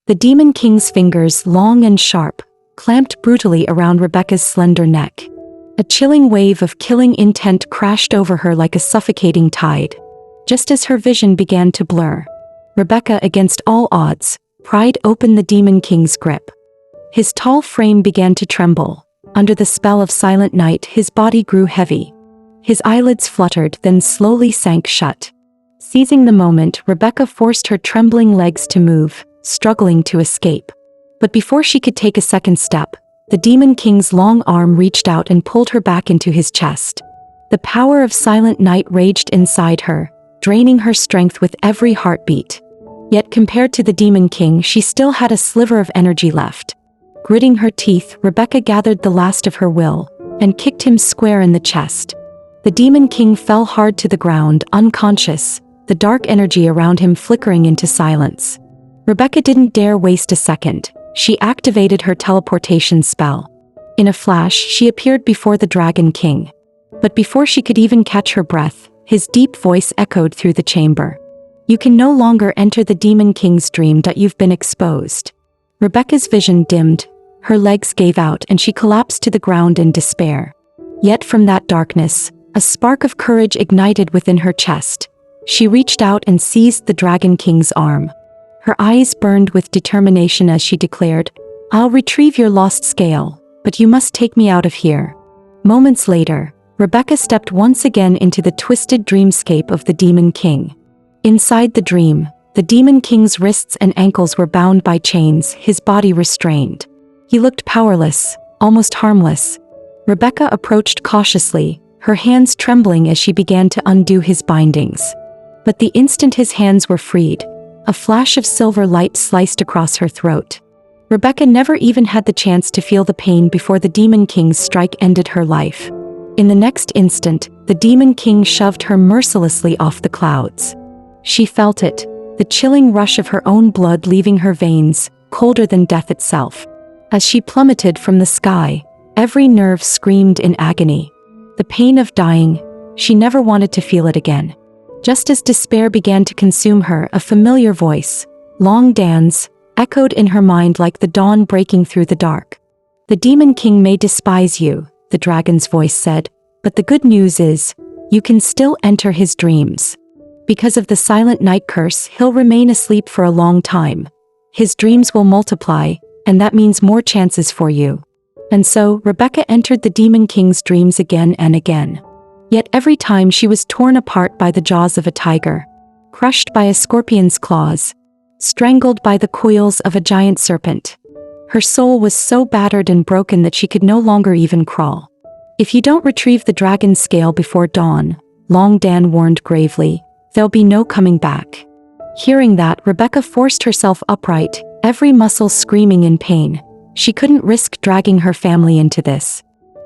The Demon King's fingers, long and sharp, clamped brutally around Rebecca's slender neck. A chilling wave of killing intent crashed over her like a suffocating tide. Just as her vision began to blur, Rebecca, against all odds, pried open the Demon King's grip. His tall frame began to tremble. Under the spell of silent night, his body grew heavy. His eyelids fluttered, then slowly sank shut. Seizing the moment, Rebecca forced her trembling legs to move, struggling to escape. But before she could take a second step, the Demon King's long arm reached out and pulled her back into his chest. The power of silent night raged inside her, draining her strength with every heartbeat. Yet compared to the Demon King, she still had a sliver of energy left. Gritting her teeth, Rebecca gathered the last of her will and kicked him square in the chest. The Demon King fell hard to the ground, unconscious, the dark energy around him flickering into silence. Rebecca didn't dare waste a second. She activated her teleportation spell. In a flash, she appeared before the Dragon King. But before she could even catch her breath, his deep voice echoed through the chamber. "You can no longer enter the Demon King's dream. You've been exposed." Rebecca's vision dimmed, her legs gave out, and she collapsed to the ground in despair. Yet from that darkness, a spark of courage ignited within her chest. She reached out and seized the Dragon King's arm. Her eyes burned with determination as she declared, "I'll retrieve your lost scale, but you must take me out of here." Moments later, Rebecca stepped once again into the twisted dreamscape of the Demon King. Inside the dream, the Demon King's wrists and ankles were bound by chains, his body restrained. He looked powerless, almost harmless. Rebecca approached cautiously, her hands trembling as she began to undo his bindings. But the instant his hands were freed, a flash of silver light sliced across her throat. Rebecca never even had the chance to feel the pain before the Demon King's strike ended her life. In the next instant, the Demon King shoved her mercilessly off the clouds. She felt it, the chilling rush of her own blood leaving her veins, colder than death itself. As she plummeted from the sky, every nerve screamed in agony. The pain of dying, she never wanted to feel it again. Just as despair began to consume her, a familiar voice, Long Dan's, echoed in her mind like the dawn breaking through the dark. "The Demon King may despise you," the dragon's voice said, "but the good news is, you can still enter his dreams. Because of the silent night curse, he'll remain asleep for a long time. His dreams will multiply, and that means more chances for you." And so, Rebecca entered the Demon King's dreams again and again. Yet every time she was torn apart by the jaws of a tiger, crushed by a scorpion's claws, strangled by the coils of a giant serpent. Her soul was so battered and broken that she could no longer even crawl. "If you don't retrieve the dragon's scale before dawn," Long Dan warned gravely, "there'll be no coming back." Hearing that, Rebecca forced herself upright, every muscle screaming in pain. She couldn't risk dragging her family into this.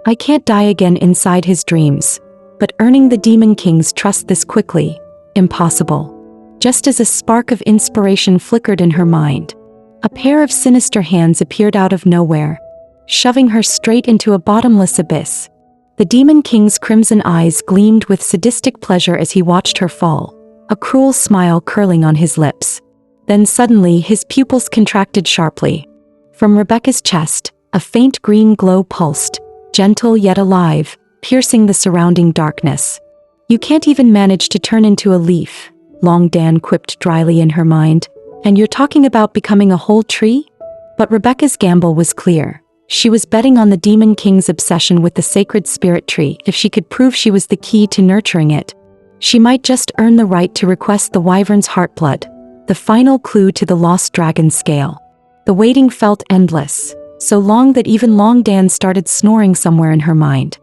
"I can't die again inside his dreams. But earning the Demon King's trust this quickly, impossible." Just as a spark of inspiration flickered in her mind, a pair of sinister hands appeared out of nowhere, shoving her straight into a bottomless abyss. The Demon King's crimson eyes gleamed with sadistic pleasure as he watched her fall, a cruel smile curling on his lips. Then suddenly his pupils contracted sharply. From Rebecca's chest, a faint green glow pulsed, gentle yet alive, piercing the surrounding darkness. "You can't even manage to turn into a leaf," Long Dan quipped dryly in her mind. "And you're talking about becoming a whole tree?" But Rebecca's gamble was clear. She was betting on the Demon King's obsession with the sacred spirit tree. If she could prove she was the key to nurturing it, she might just earn the right to request the wyvern's heartblood, the final clue to the lost dragon scale. The waiting felt endless, so long that even Long Dan started snoring somewhere in her mind.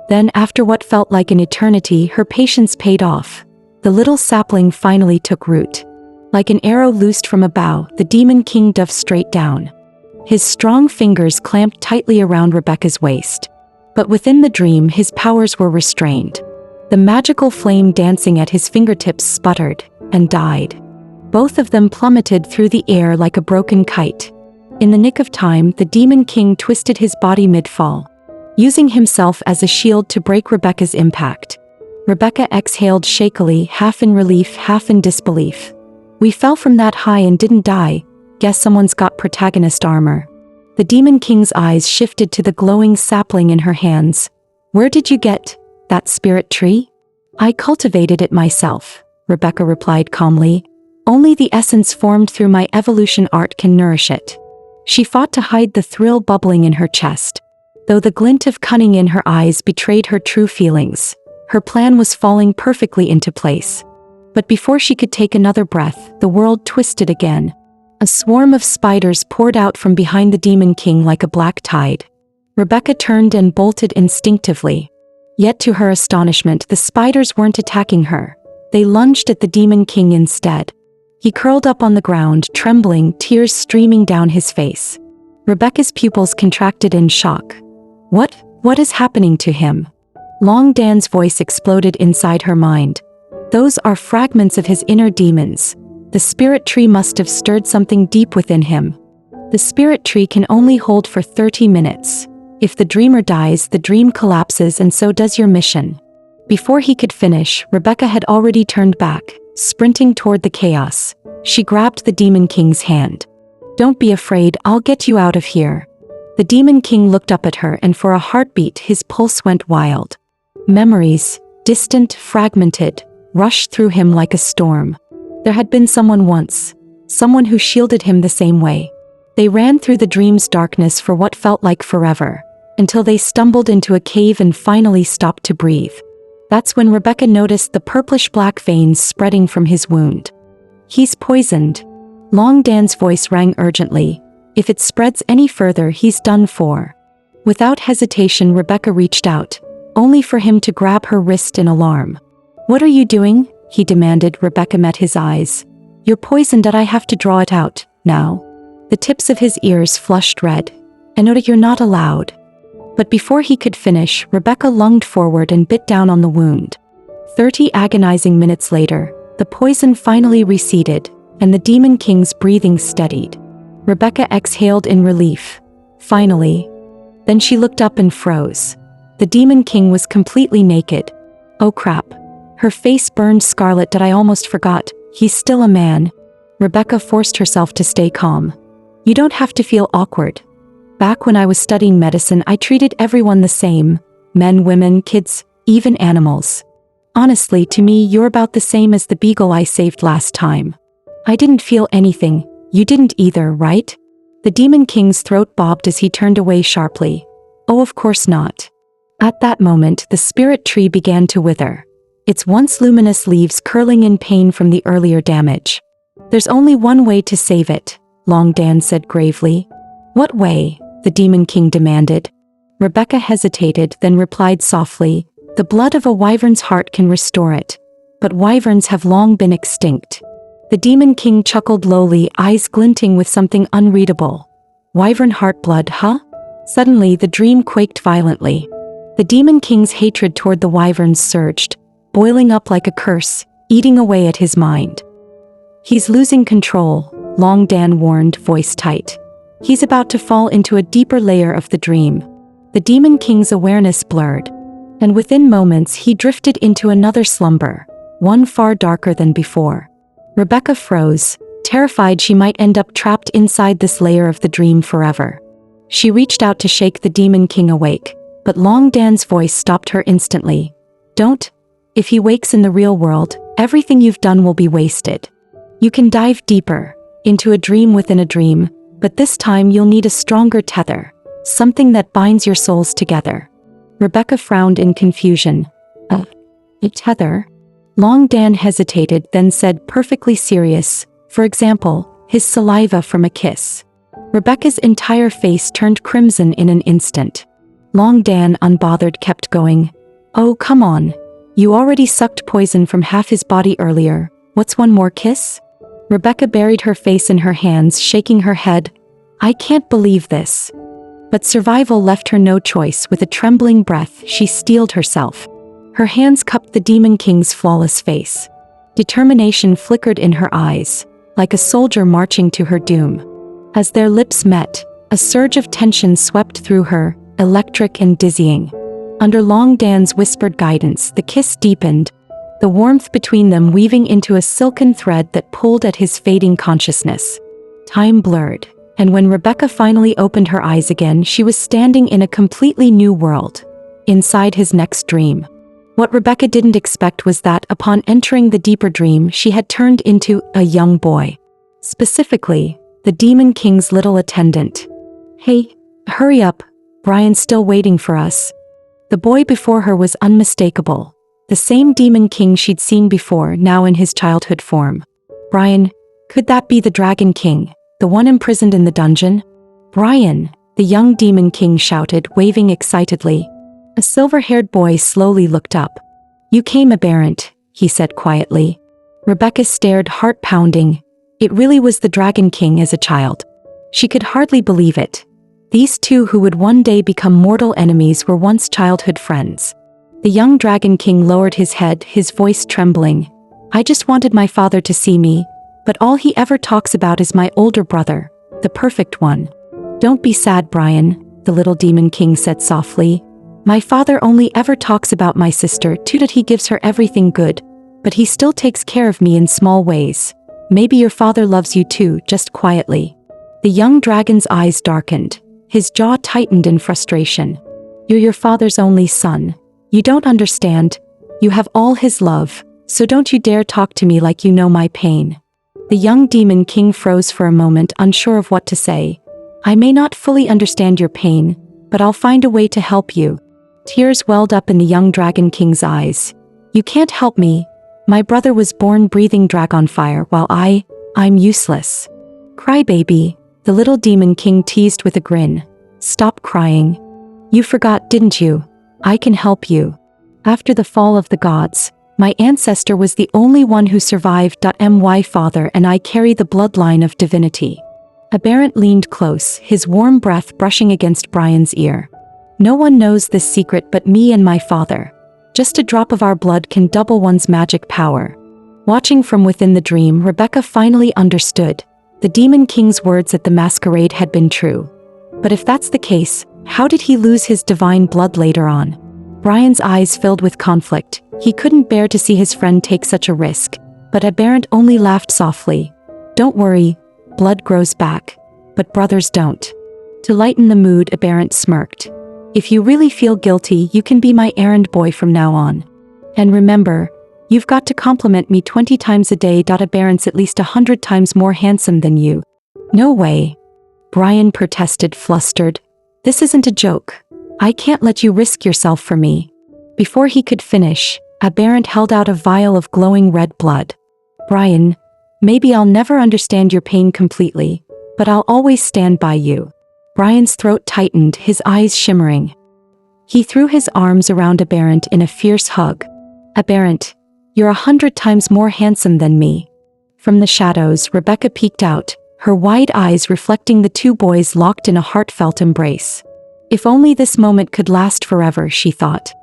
Then, after what felt like an eternity, her patience paid off. The little sapling finally took root. Like an arrow loosed from a bow, the Demon King dove straight down. His strong fingers clamped tightly around Rebecca's waist. But within the dream, his powers were restrained. The magical flame dancing at his fingertips sputtered and died. Both of them plummeted through the air like a broken kite. In the nick of time, the Demon King twisted his body mid-fall, using himself as a shield to break Rebecca's impact. Rebecca exhaled shakily, half in relief, half in disbelief. "We fell from that high and didn't die," Guess someone's got protagonist armor. The Demon King's eyes shifted to the glowing sapling in her hands. Where did you get that spirit tree? I cultivated it myself, Rebecca replied calmly. Only the essence formed through my evolution art can nourish it. She fought to hide the thrill bubbling in her chest. Though the glint of cunning in her eyes betrayed her true feelings, her plan was falling perfectly into place. But before she could take another breath, the world twisted again. A swarm of spiders poured out from behind the Demon King like a black tide. Rebecca turned and bolted instinctively. Yet to her astonishment, the spiders weren't attacking her. They lunged at the Demon King instead. He curled up on the ground, trembling, tears streaming down his face. Rebecca's pupils contracted in shock. What is happening to him? Long Dan's voice exploded inside her mind. Those are fragments of his inner demons. The spirit tree must have stirred something deep within him. The spirit tree can only hold for 30 minutes. If the dreamer dies, the dream collapses, and so does your mission. Before he could finish, Rebecca had already turned back, sprinting toward the chaos. She grabbed the Demon King's hand. Don't be afraid, I'll get you out of here. The Demon King looked up at her, and for a heartbeat his pulse went wild. Memories, distant, fragmented, rushed through him like a storm. There had been someone once, someone who shielded him the same way. They ran through the dream's darkness for what felt like forever, until they stumbled into a cave and finally stopped to breathe. That's when Rebecca noticed the purplish-black veins spreading from his wound. He's poisoned. Long Dan's voice rang urgently. If it spreads any further, he's done for. Without hesitation, Rebecca reached out, only for him to grab her wrist in alarm. What are you doing? He demanded. Rebecca met his eyes. You're poisoned and I have to draw it out, now. The tips of his ears flushed red. I know that you're not allowed. But before he could finish, Rebecca lunged forward and bit down on the wound. 30 agonizing minutes later, the poison finally receded, and the Demon King's breathing steadied. Rebecca exhaled in relief. Finally. Then she looked up and froze. The Demon King was completely naked. Oh crap. Her face burned scarlet. That I almost forgot. He's still a man. Rebecca forced herself to stay calm. You don't have to feel awkward. Back when I was studying medicine, I treated everyone the same. Men, women, kids, even animals. Honestly, to me, you're about the same as the beagle I saved last time. I didn't feel anything. You didn't either, right? The Demon King's throat bobbed as he turned away sharply. Oh, of course not. At that moment, the spirit tree began to wither, its once luminous leaves curling in pain from the earlier damage. There's only one way to save it, Long Dan said gravely. What way? The Demon King demanded. Rebecca hesitated, then replied softly, the blood of a wyvern's heart can restore it. But wyverns have long been extinct. The Demon King chuckled lowly, eyes glinting with something unreadable. Wyvern heart blood, huh? Suddenly the dream quaked violently. The Demon King's hatred toward the wyverns surged, boiling up like a curse, eating away at his mind. He's losing control, Long Dan warned, voice tight. He's about to fall into a deeper layer of the dream. The Demon King's awareness blurred, and within moments he drifted into another slumber, one far darker than before. Rebecca froze, terrified she might end up trapped inside this layer of the dream forever. She reached out to shake the Demon King awake, but Long Dan's voice stopped her instantly. Don't. If he wakes in the real world, everything you've done will be wasted. You can dive deeper, into a dream within a dream, but this time you'll need a stronger tether, something that binds your souls together. Rebecca frowned in confusion. A tether? Long Dan hesitated, then said, perfectly serious, for example, his saliva from a kiss. Rebecca's entire face turned crimson in an instant. Long Dan, unbothered, kept going. Oh, come on. You already sucked poison from half his body earlier. What's one more kiss? Rebecca buried her face in her hands, shaking her head. I can't believe this. But survival left her no choice. With a trembling breath, she steeled herself. Her hands cupped the Demon King's flawless face. Determination flickered in her eyes, like a soldier marching to her doom. As their lips met, a surge of tension swept through her, electric and dizzying. Under Long Dan's whispered guidance, the kiss deepened, the warmth between them weaving into a silken thread that pulled at his fading consciousness. Time blurred, and when Rebecca finally opened her eyes again, she was standing in a completely new world, inside his next dream. What Rebecca didn't expect was that, upon entering the deeper dream, she had turned into a young boy. Specifically, the Demon King's little attendant. "Hey, hurry up, Brian's still waiting for us." The boy before her was unmistakable. The same Demon King she'd seen before, now in his childhood form. Brian, could that be the Dragon King, the one imprisoned in the dungeon? "Brian!" the young Demon King shouted, waving excitedly. A silver-haired boy slowly looked up. "You came, Aberrant," he said quietly. Rebecca stared, heart pounding. It really was the Dragon King as a child. She could hardly believe it. These two who would one day become mortal enemies were once childhood friends. The young Dragon King lowered his head, his voice trembling. "I just wanted my father to see me, but all he ever talks about is my older brother, the perfect one." "Don't be sad, Brian," the little Demon King said softly. "My father only ever talks about my sister too, that he gives her everything good, but he still takes care of me in small ways. Maybe your father loves you too," just quietly. The young dragon's eyes darkened. His jaw tightened in frustration. "You're your father's only son. You don't understand. You have all his love, so don't you dare talk to me like you know my pain." The young Demon King froze for a moment, unsure of what to say. "I may not fully understand your pain, but I'll find a way to help you." Tears welled up in the young Dragon King's eyes. "You can't help me. My brother was born breathing dragon fire while I'm useless." "Crybaby," the little Demon King teased with a grin. "Stop crying. You forgot, didn't you? I can help you. After the fall of the gods, my ancestor was the only one who survived. My father and I carry the bloodline of divinity." Aberrant leaned close, his warm breath brushing against Brian's ear. "No one knows this secret but me and my father. Just a drop of our blood can double one's magic power." Watching from within the dream, Rebecca finally understood. The Demon King's words at the masquerade had been true. But if that's the case, how did he lose his divine blood later on? Brian's eyes filled with conflict. He couldn't bear to see his friend take such a risk, but Aberrant only laughed softly. "Don't worry, blood grows back, but brothers don't." To lighten the mood, Aberrant smirked. "If you really feel guilty, you can be my errand boy from now on. And remember, you've got to compliment me 20 times a day. Aberrant's at least 100 times more handsome than you." "No way," Brian protested, flustered. "This isn't a joke. I can't let you risk yourself for me." Before he could finish, Aberrant held out a vial of glowing red blood. "Brian, maybe I'll never understand your pain completely, but I'll always stand by you." Brian's throat tightened, his eyes shimmering. He threw his arms around Aberrant in a fierce hug. "Aberrant, you're 100 times more handsome than me." From the shadows, Rebecca peeked out, her wide eyes reflecting the two boys locked in a heartfelt embrace. If only this moment could last forever, she thought.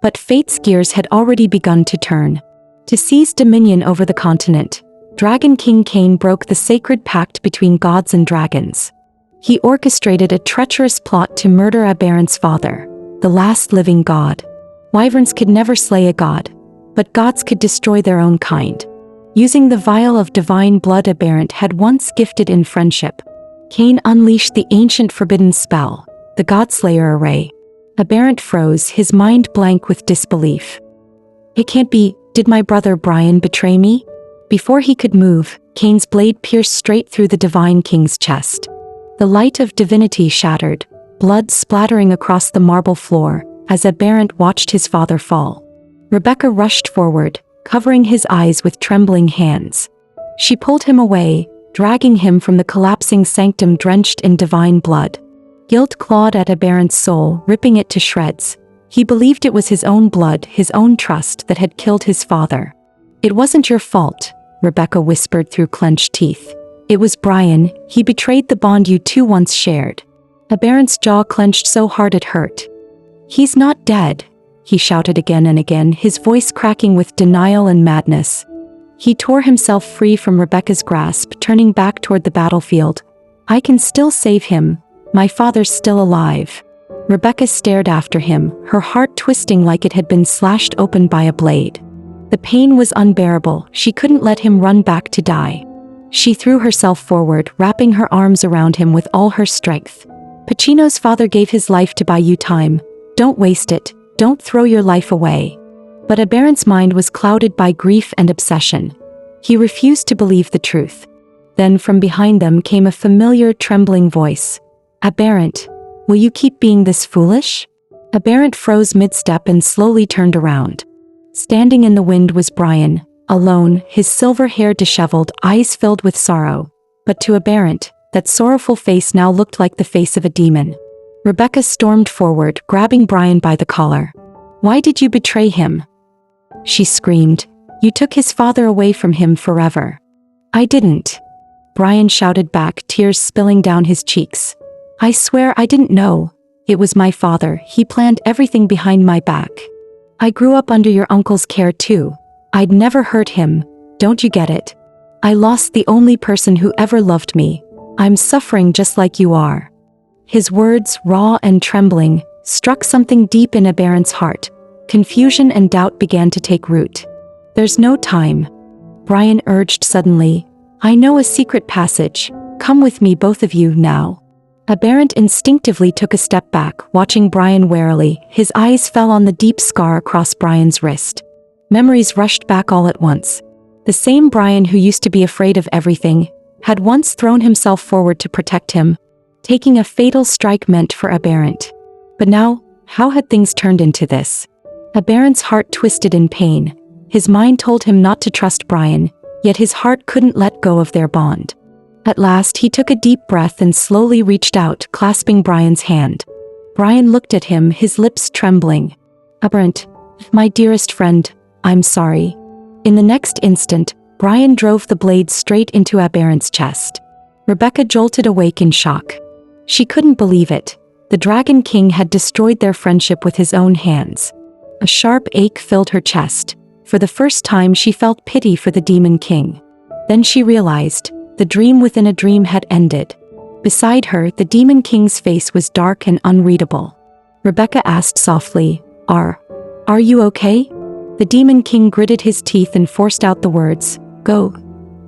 But fate's gears had already begun to turn. To seize dominion over the continent, Dragon King Cain broke the sacred pact between gods and dragons. He orchestrated a treacherous plot to murder Aberrant's father, the last living god. Wyverns could never slay a god, but gods could destroy their own kind. Using the vial of divine blood Aberrant had once gifted in friendship, Cain unleashed the ancient forbidden spell, the Godslayer array. Aberrant froze, his mind blank with disbelief. "It can't be, did my brother Brian betray me?" Before he could move, Cain's blade pierced straight through the divine king's chest. The light of divinity shattered, blood splattering across the marble floor, as Aberrant watched his father fall. Rebecca rushed forward, covering his eyes with trembling hands. She pulled him away, dragging him from the collapsing sanctum drenched in divine blood. Guilt clawed at Aberrant's soul, ripping it to shreds. He believed it was his own blood, his own trust, that had killed his father. "It wasn't your fault," Rebecca whispered through clenched teeth. "It was Brian. He betrayed the bond you two once shared." Aberrant's jaw clenched so hard it hurt. "He's not dead," he shouted again and again, his voice cracking with denial and madness. He tore himself free from Rebecca's grasp, turning back toward the battlefield. "I can still save him. My father's still alive." Rebecca stared after him, her heart twisting like it had been slashed open by a blade. The pain was unbearable. She couldn't let him run back to die. She threw herself forward, wrapping her arms around him with all her strength. Pacino's father gave his life to buy you time. Don't waste it. Don't throw your life away. But Aberrant's mind was clouded by grief and obsession. He refused to believe the truth. Then from behind them came a familiar, trembling voice. Aberrant, will you keep being this foolish? Aberrant froze mid-step and slowly turned around. Standing in the wind was Brian, alone, his silver hair disheveled, eyes filled with sorrow. But to Aberrant, that sorrowful face now looked like the face of a demon. Rebecca stormed forward, grabbing Brian by the collar. Why did you betray him? She screamed. You took his father away from him forever. I didn't. Brian shouted back, tears spilling down his cheeks. I swear I didn't know. It was my father. He planned everything behind my back. I grew up under your uncle's care too. I'd never hurt him. Don't you get it? I lost the only person who ever loved me. I'm suffering just like you are. His words, raw and trembling, struck something deep in Aberrant's heart. Confusion and doubt began to take root. There's no time. Brian urged suddenly. I know a secret passage. Come with me, both of you, now. Aberrant instinctively took a step back, watching Brian warily. His eyes fell on the deep scar across Brian's wrist. Memories rushed back all at once. The same Brian who used to be afraid of everything had once thrown himself forward to protect him, taking a fatal strike meant for Aberrant. But now, how had things turned into this? Aberrant's heart twisted in pain. His mind told him not to trust Brian, yet his heart couldn't let go of their bond. At last he took a deep breath and slowly reached out, clasping Brian's hand. Brian looked at him, his lips trembling. Aberrant, my dearest friend, I'm sorry. In the next instant, Brian drove the blade straight into Aberrant's chest. Rebecca jolted awake in shock. She couldn't believe it. The Dragon King had destroyed their friendship with his own hands. A sharp ache filled her chest. For the first time she felt pity for the Demon King. Then she realized, the dream within a dream had ended. Beside her, the Demon King's face was dark and unreadable. Rebecca asked softly, Are you okay? The Demon King gritted his teeth and forced out the words, Go.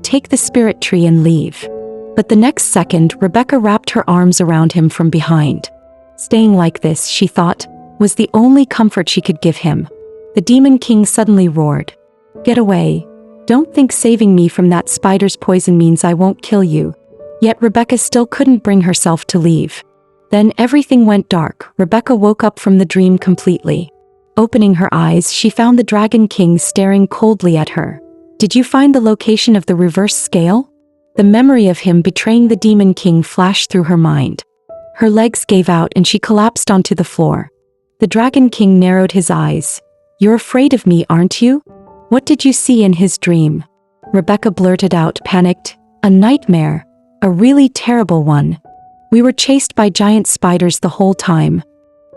Take the spirit tree and leave. But the next second, Rebecca wrapped her arms around him from behind. Staying like this, she thought, was the only comfort she could give him. The Demon King suddenly roared. Get away. Don't think saving me from that spider's poison means I won't kill you. Yet Rebecca still couldn't bring herself to leave. Then everything went dark. Rebecca woke up from the dream completely. Opening her eyes, she found the Dragon King staring coldly at her. Did you find the location of the reverse scale? The memory of him betraying the Demon King flashed through her mind. Her legs gave out and she collapsed onto the floor. The Dragon King narrowed his eyes. You're afraid of me, aren't you? What did you see in his dream? Rebecca blurted out, panicked. A nightmare. A really terrible one. We were chased by giant spiders the whole time.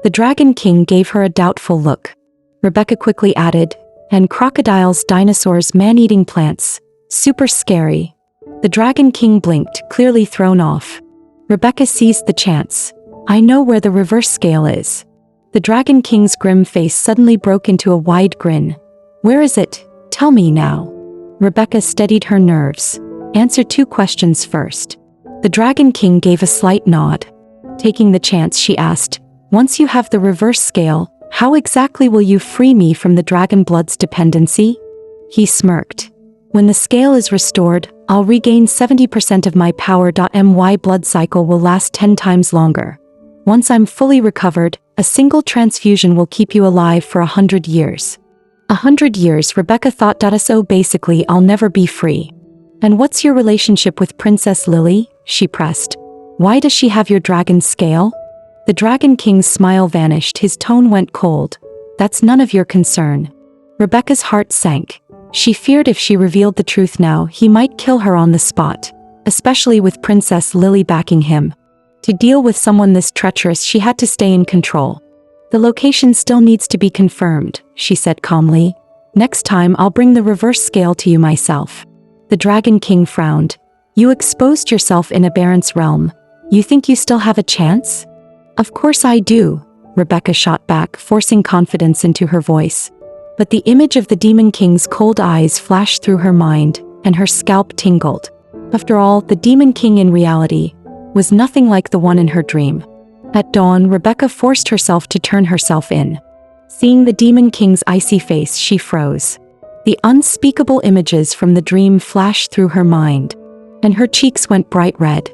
The Dragon King gave her a doubtful look. Rebecca quickly added, and crocodiles, dinosaurs, man-eating plants. Super scary. The Dragon King blinked, clearly thrown off. Rebecca seized the chance. I know where the reverse scale is. The Dragon King's grim face suddenly broke into a wide grin. Where is it? Tell me now. Rebecca steadied her nerves. Answer 2 questions first. The Dragon King gave a slight nod. Taking the chance, she asked, Once you have the reverse scale, how exactly will you free me from the dragon blood's dependency? He smirked. When the scale is restored, I'll regain 70% of my power. My blood cycle will last 10 times longer. Once I'm fully recovered, a single transfusion will keep you alive for 100 years. 100 years, Rebecca thought. So basically, I'll never be free. And what's your relationship with Princess Lily? She pressed. Why does she have your dragon scale? The Dragon King's smile vanished, his tone went cold. That's none of your concern. Rebecca's heart sank. She feared if she revealed the truth now, he might kill her on the spot, especially with Princess Lily backing him. To deal with someone this treacherous, she had to stay in control. The location still needs to be confirmed, she said calmly. Next time I'll bring the reverse scale to you myself. The Dragon King frowned. You exposed yourself in Aberrant's realm. You think you still have a chance? Of course I do, Rebecca shot back, forcing confidence into her voice. But the image of the Demon King's cold eyes flashed through her mind, and her scalp tingled. After all, the Demon King in reality was nothing like the one in her dream. At dawn, Rebecca forced herself to turn herself in. Seeing the Demon King's icy face, she froze. The unspeakable images from the dream flashed through her mind, and her cheeks went bright red.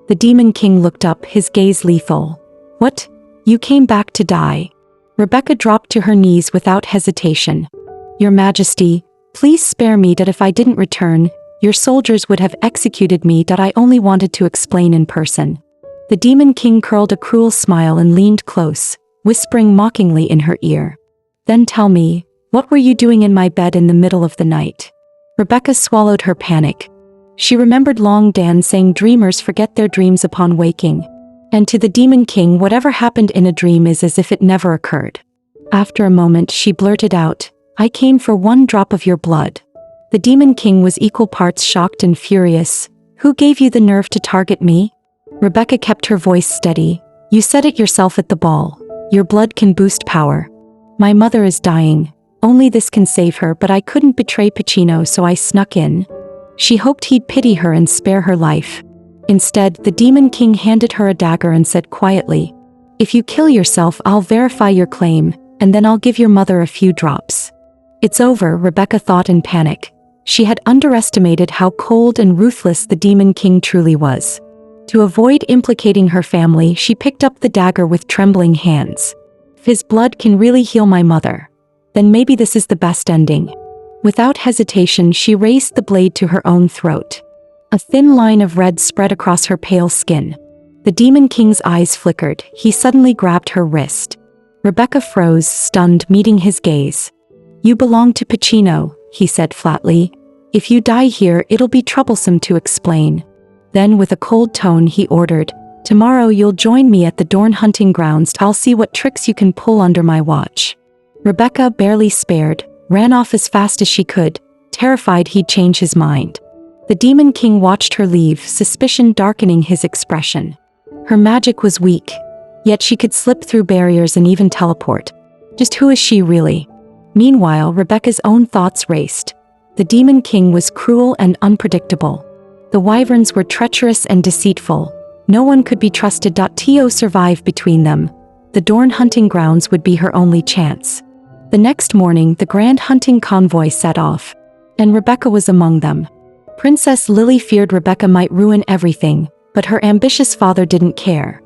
The Demon King looked up, his gaze lethal. "What? You came back to die?" Rebecca dropped to her knees without hesitation. "Your Majesty, please spare me. That if I didn't return, your soldiers would have executed me. That I only wanted to explain in person." The Demon King curled a cruel smile and leaned close, whispering mockingly in her ear. "Then tell me, what were you doing in my bed in the middle of the night?" Rebecca swallowed her panic. She remembered Long Dan saying dreamers forget their dreams upon waking. And to the Demon King, whatever happened in a dream is as if it never occurred. After a moment, she blurted out, "I came for one drop of your blood." The Demon King was equal parts shocked and furious. "Who gave you the nerve to target me?" Rebecca kept her voice steady. "You said it yourself at the ball. Your blood can boost power. My mother is dying. Only this can save her, but I couldn't betray Pacino, so I snuck in." She hoped he'd pity her and spare her life. Instead, the Demon King handed her a dagger and said quietly, "If you kill yourself, I'll verify your claim, and then I'll give your mother a few drops." "It's over," Rebecca thought in panic. She had underestimated how cold and ruthless the Demon King truly was. To avoid implicating her family, she picked up the dagger with trembling hands. "If his blood can really heal my mother, then maybe this is the best ending." Without hesitation, she raised the blade to her own throat. A thin line of red spread across her pale skin. The Demon King's eyes flickered. He suddenly grabbed her wrist. Rebecca froze, stunned, meeting his gaze. "You belong to Pacino," he said flatly. "If you die here, it'll be troublesome to explain." Then with a cold tone he ordered, "Tomorrow you'll join me at the Dorn hunting grounds. I'll see what tricks you can pull under my watch." Rebecca, barely spared, ran off as fast as she could, terrified he'd change his mind. The Demon King watched her leave, suspicion darkening his expression. Her magic was weak, yet she could slip through barriers and even teleport. Just who is she really? Meanwhile, Rebecca's own thoughts raced. The Demon King was cruel and unpredictable. The wyverns were treacherous and deceitful. No one could be trusted. To survive between them. The Dorn hunting grounds would be her only chance. The next morning, the grand hunting convoy set off, and Rebecca was among them. Princess Lily feared Rebecca might ruin everything, but her ambitious father didn't care.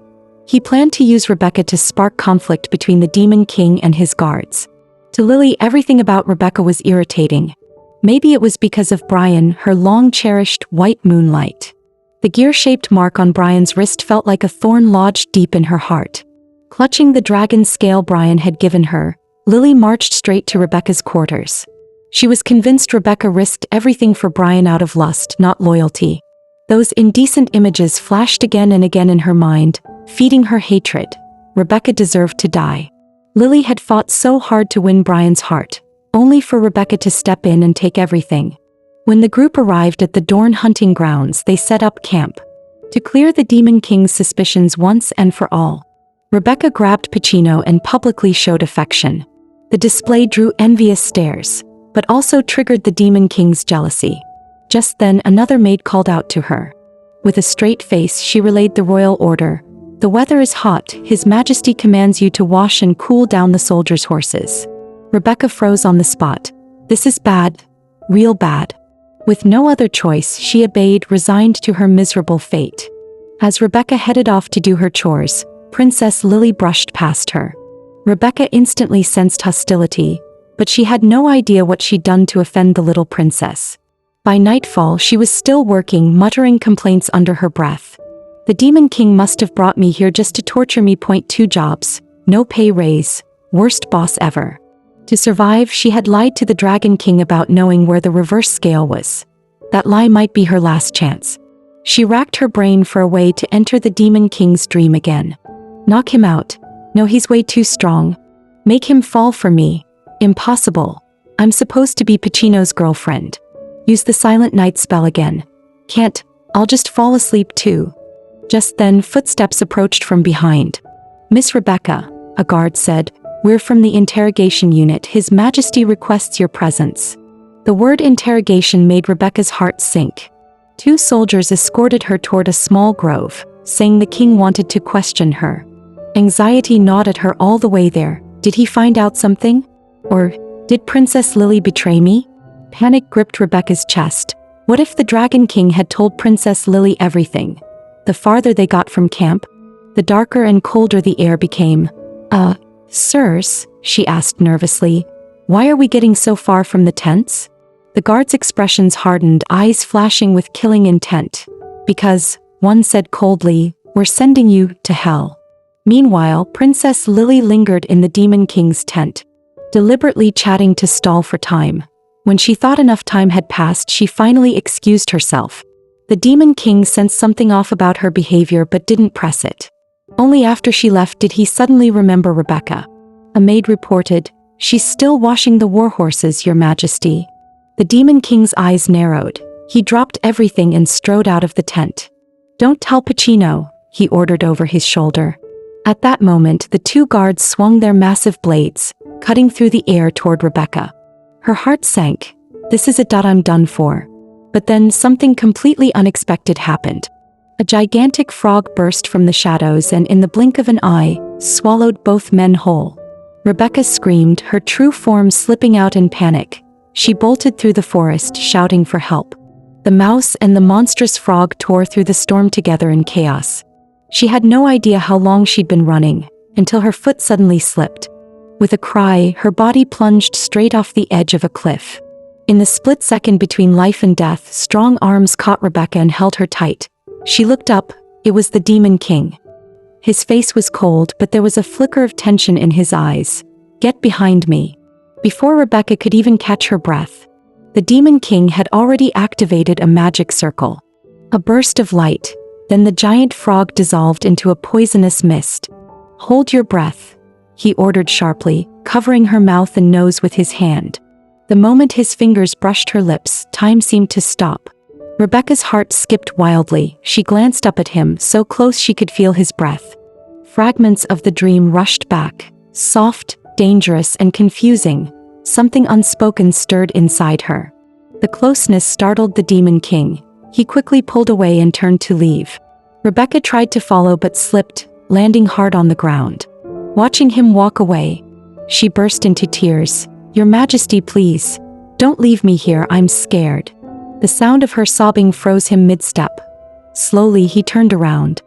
He planned to use Rebecca to spark conflict between the Demon King and his guards. To Lily, everything about Rebecca was irritating. Maybe it was because of Brian, her long-cherished white moonlight. The gear-shaped mark on Brian's wrist felt like a thorn lodged deep in her heart. Clutching the dragon scale Brian had given her, Lily marched straight to Rebecca's quarters. She was convinced Rebecca risked everything for Brian out of lust, not loyalty. Those indecent images flashed again and again in her mind, feeding her hatred. Rebecca deserved to die. Lily had fought so hard to win Brian's heart, only for Rebecca to step in and take everything. When the group arrived at the Dorn hunting grounds, they set up camp to clear the Demon King's suspicions once and for all. Rebecca grabbed Pacino and publicly showed affection. The display drew envious stares, but also triggered the Demon King's jealousy. Just then, another maid called out to her. With a straight face, she relayed the royal order. "The weather is hot. His Majesty commands you to wash and cool down the soldiers' horses." Rebecca froze on the spot. This is bad. Real bad. With no other choice, she obeyed, resigned to her miserable fate. As Rebecca headed off to do her chores, Princess Lily brushed past her. Rebecca instantly sensed hostility, but she had no idea what she'd done to offend the little princess. By nightfall, she was still working, muttering complaints under her breath. "The Demon King must have brought me here just to torture me. 2 jobs, no pay raise, worst boss ever." To survive, she had lied to the Dragon King about knowing where the reverse scale was. That lie might be her last chance. She racked her brain for a way to enter the Demon King's dream again. Knock him out. No, he's way too strong. Make him fall for me. Impossible. I'm supposed to be Pacino's girlfriend. Use the Silent Night spell again. Can't. I'll just fall asleep too. Just then, footsteps approached from behind. "Miss Rebecca," a guard said, "we're from the interrogation unit. His Majesty requests your presence." The word interrogation made Rebecca's heart sink. 2 soldiers escorted her toward a small grove, saying the king wanted to question her. Anxiety gnawed at her all the way there. Did he find out something? Or did Princess Lily betray me? Panic gripped Rebecca's chest. What if the Dragon King had told Princess Lily everything? The farther they got from camp, the darker and colder the air became. Sirs, she asked nervously, why are we getting so far from the tents? The guards' expressions hardened, eyes flashing with killing intent. Because, one said coldly, we're sending you to hell. Meanwhile, Princess Lily lingered in the Demon King's tent, deliberately chatting to stall for time. When she thought enough time had passed, she finally excused herself. The Demon King sensed something off about her behavior but didn't press it. Only after she left did he suddenly remember Rebecca. A maid reported, "She's still washing the warhorses, Your Majesty." The Demon King's eyes narrowed. He dropped everything and strode out of the tent. "Don't tell Pacino," he ordered over his shoulder. At that moment, the 2 guards swung their massive blades, cutting through the air toward Rebecca. Her heart sank. This is it, I'm done for. But then something completely unexpected happened. A gigantic frog burst from the shadows and in the blink of an eye, swallowed both men whole. Rebecca screamed, her true form slipping out in panic. She bolted through the forest, shouting for help. The mouse and the monstrous frog tore through the storm together in chaos. She had no idea how long she'd been running, until her foot suddenly slipped. With a cry, her body plunged straight off the edge of a cliff. In the split second between life and death, strong arms caught Rebecca and held her tight. She looked up. It was the Demon King. His face was cold, but there was a flicker of tension in his eyes. "Get behind me." Before Rebecca could even catch her breath, the Demon King had already activated a magic circle. A burst of light, then the giant frog dissolved into a poisonous mist. "Hold your breath," he ordered sharply, covering her mouth and nose with his hand. The moment his fingers brushed her lips, time seemed to stop. Rebecca's heart skipped wildly. She glanced up at him, so close she could feel his breath. Fragments of the dream rushed back, soft, dangerous, and confusing. Something unspoken stirred inside her. The closeness startled the Demon King. He quickly pulled away and turned to leave. Rebecca tried to follow but slipped, landing hard on the ground. Watching him walk away, she burst into tears. "Your Majesty, please. Don't leave me here, I'm scared." The sound of her sobbing froze him mid-step. Slowly he turned around.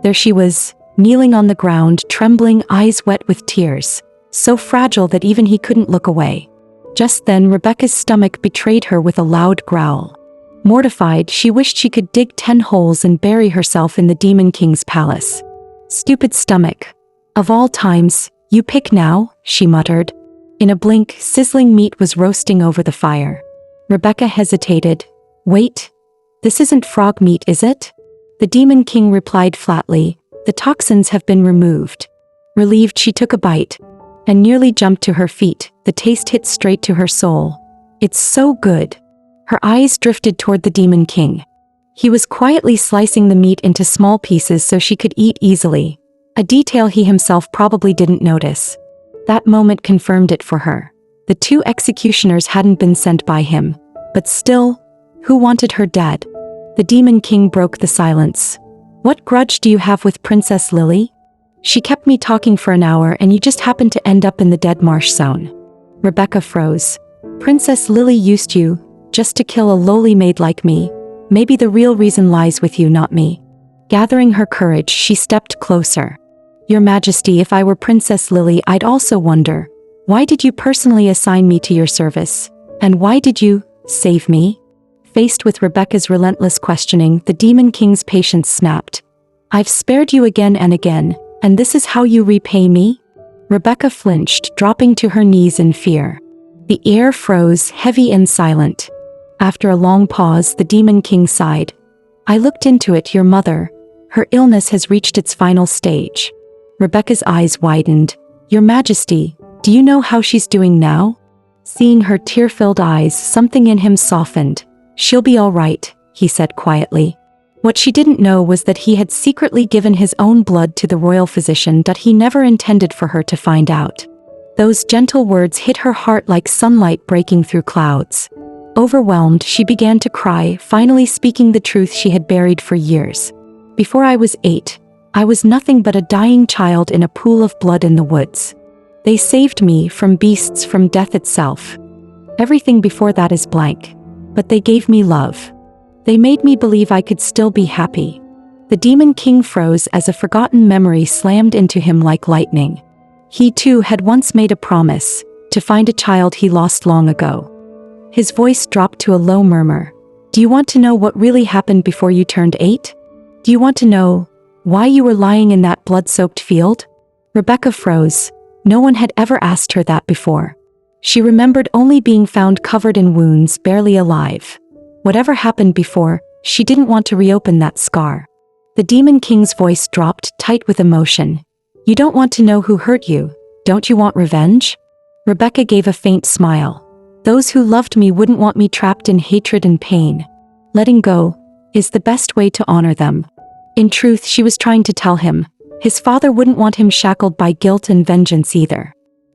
There she was, kneeling on the ground, trembling, eyes wet with tears, so fragile that even he couldn't look away. Just then Rebecca's stomach betrayed her with a loud growl. Mortified, she wished she could dig 10 holes and bury herself in the Demon King's palace. "Stupid stomach. Of all times, you pick now," she muttered. In a blink, sizzling meat was roasting over the fire. Rebecca hesitated. "Wait. This isn't frog meat, is it?" The Demon King replied flatly, "The toxins have been removed." Relieved, she took a bite and nearly jumped to her feet. The taste hit straight to her soul. "It's so good." Her eyes drifted toward the Demon King. He was quietly slicing the meat into small pieces so she could eat easily, a detail he himself probably didn't notice. That moment confirmed it for her. The 2 executioners hadn't been sent by him, but still, who wanted her dead? The Demon King broke the silence. "What grudge do you have with Princess Lily? She kept me talking for an hour and you just happened to end up in the dead marsh zone." Rebecca froze. "Princess Lily used you, just to kill a lowly maid like me. Maybe the real reason lies with you, not me." Gathering her courage, she stepped closer. "Your Majesty, if I were Princess Lily, I'd also wonder, why did you personally assign me to your service? And why did you save me?" Faced with Rebecca's relentless questioning, the Demon King's patience snapped. "I've spared you again and again, and this is how you repay me?" Rebecca flinched, dropping to her knees in fear. The air froze, heavy and silent. After a long pause, the Demon King sighed. "I looked into it, your mother. Her illness has reached its final stage." Rebecca's eyes widened. "Your Majesty, do you know how she's doing now?" Seeing her tear-filled eyes, something in him softened. "She'll be all right," he said quietly. What she didn't know was that he had secretly given his own blood to the royal physician that he never intended for her to find out. Those gentle words hit her heart like sunlight breaking through clouds. Overwhelmed, she began to cry, finally speaking the truth she had buried for years. Before I was 8, I was nothing but a dying child in a pool of blood in the woods. They saved me from beasts, from death itself. Everything before that is blank. But they gave me love. They made me believe I could still be happy. The Demon King froze as a forgotten memory slammed into him like lightning. He too had once made a promise, to find a child he lost long ago. His voice dropped to a low murmur. Do you want to know what really happened before you turned 8? Do you want to know why you were lying in that blood-soaked field? Rebecca froze. No one had ever asked her that before. She remembered only being found covered in wounds, barely alive. Whatever happened before, she didn't want to reopen that scar. The Demon King's voice dropped, tight with emotion. You don't want to know who hurt you, don't you want revenge? Rebecca gave a faint smile. Those who loved me wouldn't want me trapped in hatred and pain. Letting go is the best way to honor them. In truth, she was trying to tell him, his father wouldn't want him shackled by guilt and vengeance either.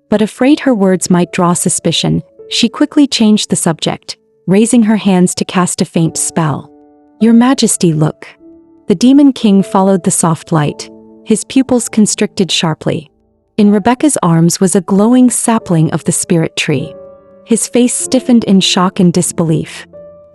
But afraid her words might draw suspicion, she quickly changed the subject, raising her hands to cast a faint spell. Your Majesty, look. The Demon King followed the soft light, his pupils constricted sharply. In Rebecca's arms was a glowing sapling of the spirit tree. His face stiffened in shock and disbelief.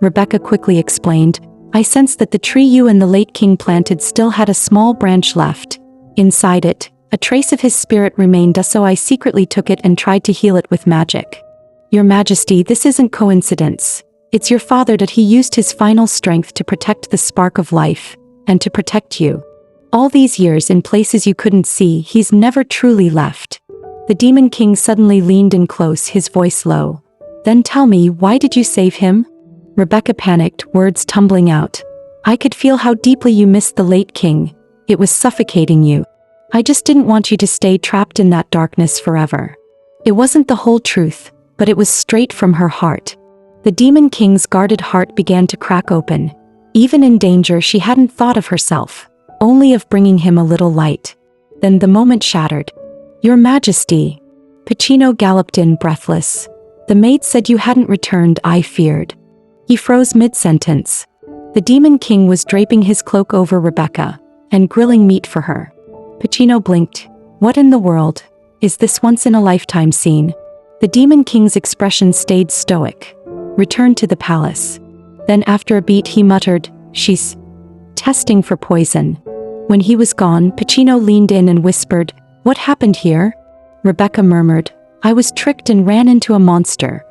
Rebecca quickly explained, I sensed that the tree you and the late king planted still had a small branch left. Inside it, a trace of his spirit remained, so I secretly took it and tried to heal it with magic. Your Majesty, this isn't coincidence. It's your father that he used his final strength to protect the spark of life, and to protect you. All these years in places you couldn't see, he's never truly left. The Demon King suddenly leaned in close, his voice low. Then tell me, why did you save him? Rebecca panicked, words tumbling out. I could feel how deeply you missed the late king. It was suffocating you. I just didn't want you to stay trapped in that darkness forever. It wasn't the whole truth, but it was straight from her heart. The Demon King's guarded heart began to crack open. Even in danger, she hadn't thought of herself, only of bringing him a little light. Then the moment shattered. Your Majesty. Pacino galloped in, breathless. The maid said you hadn't returned, I feared. He froze mid-sentence. The Demon King was draping his cloak over Rebecca, and grilling meat for her. Pacino blinked. What in the world? Is this once-in-a-lifetime scene? The Demon King's expression stayed stoic. Return to the palace. Then after a beat he muttered, she's testing for poison. When he was gone, Pacino leaned in and whispered, what happened here? Rebecca murmured, I was tricked and ran into a monster.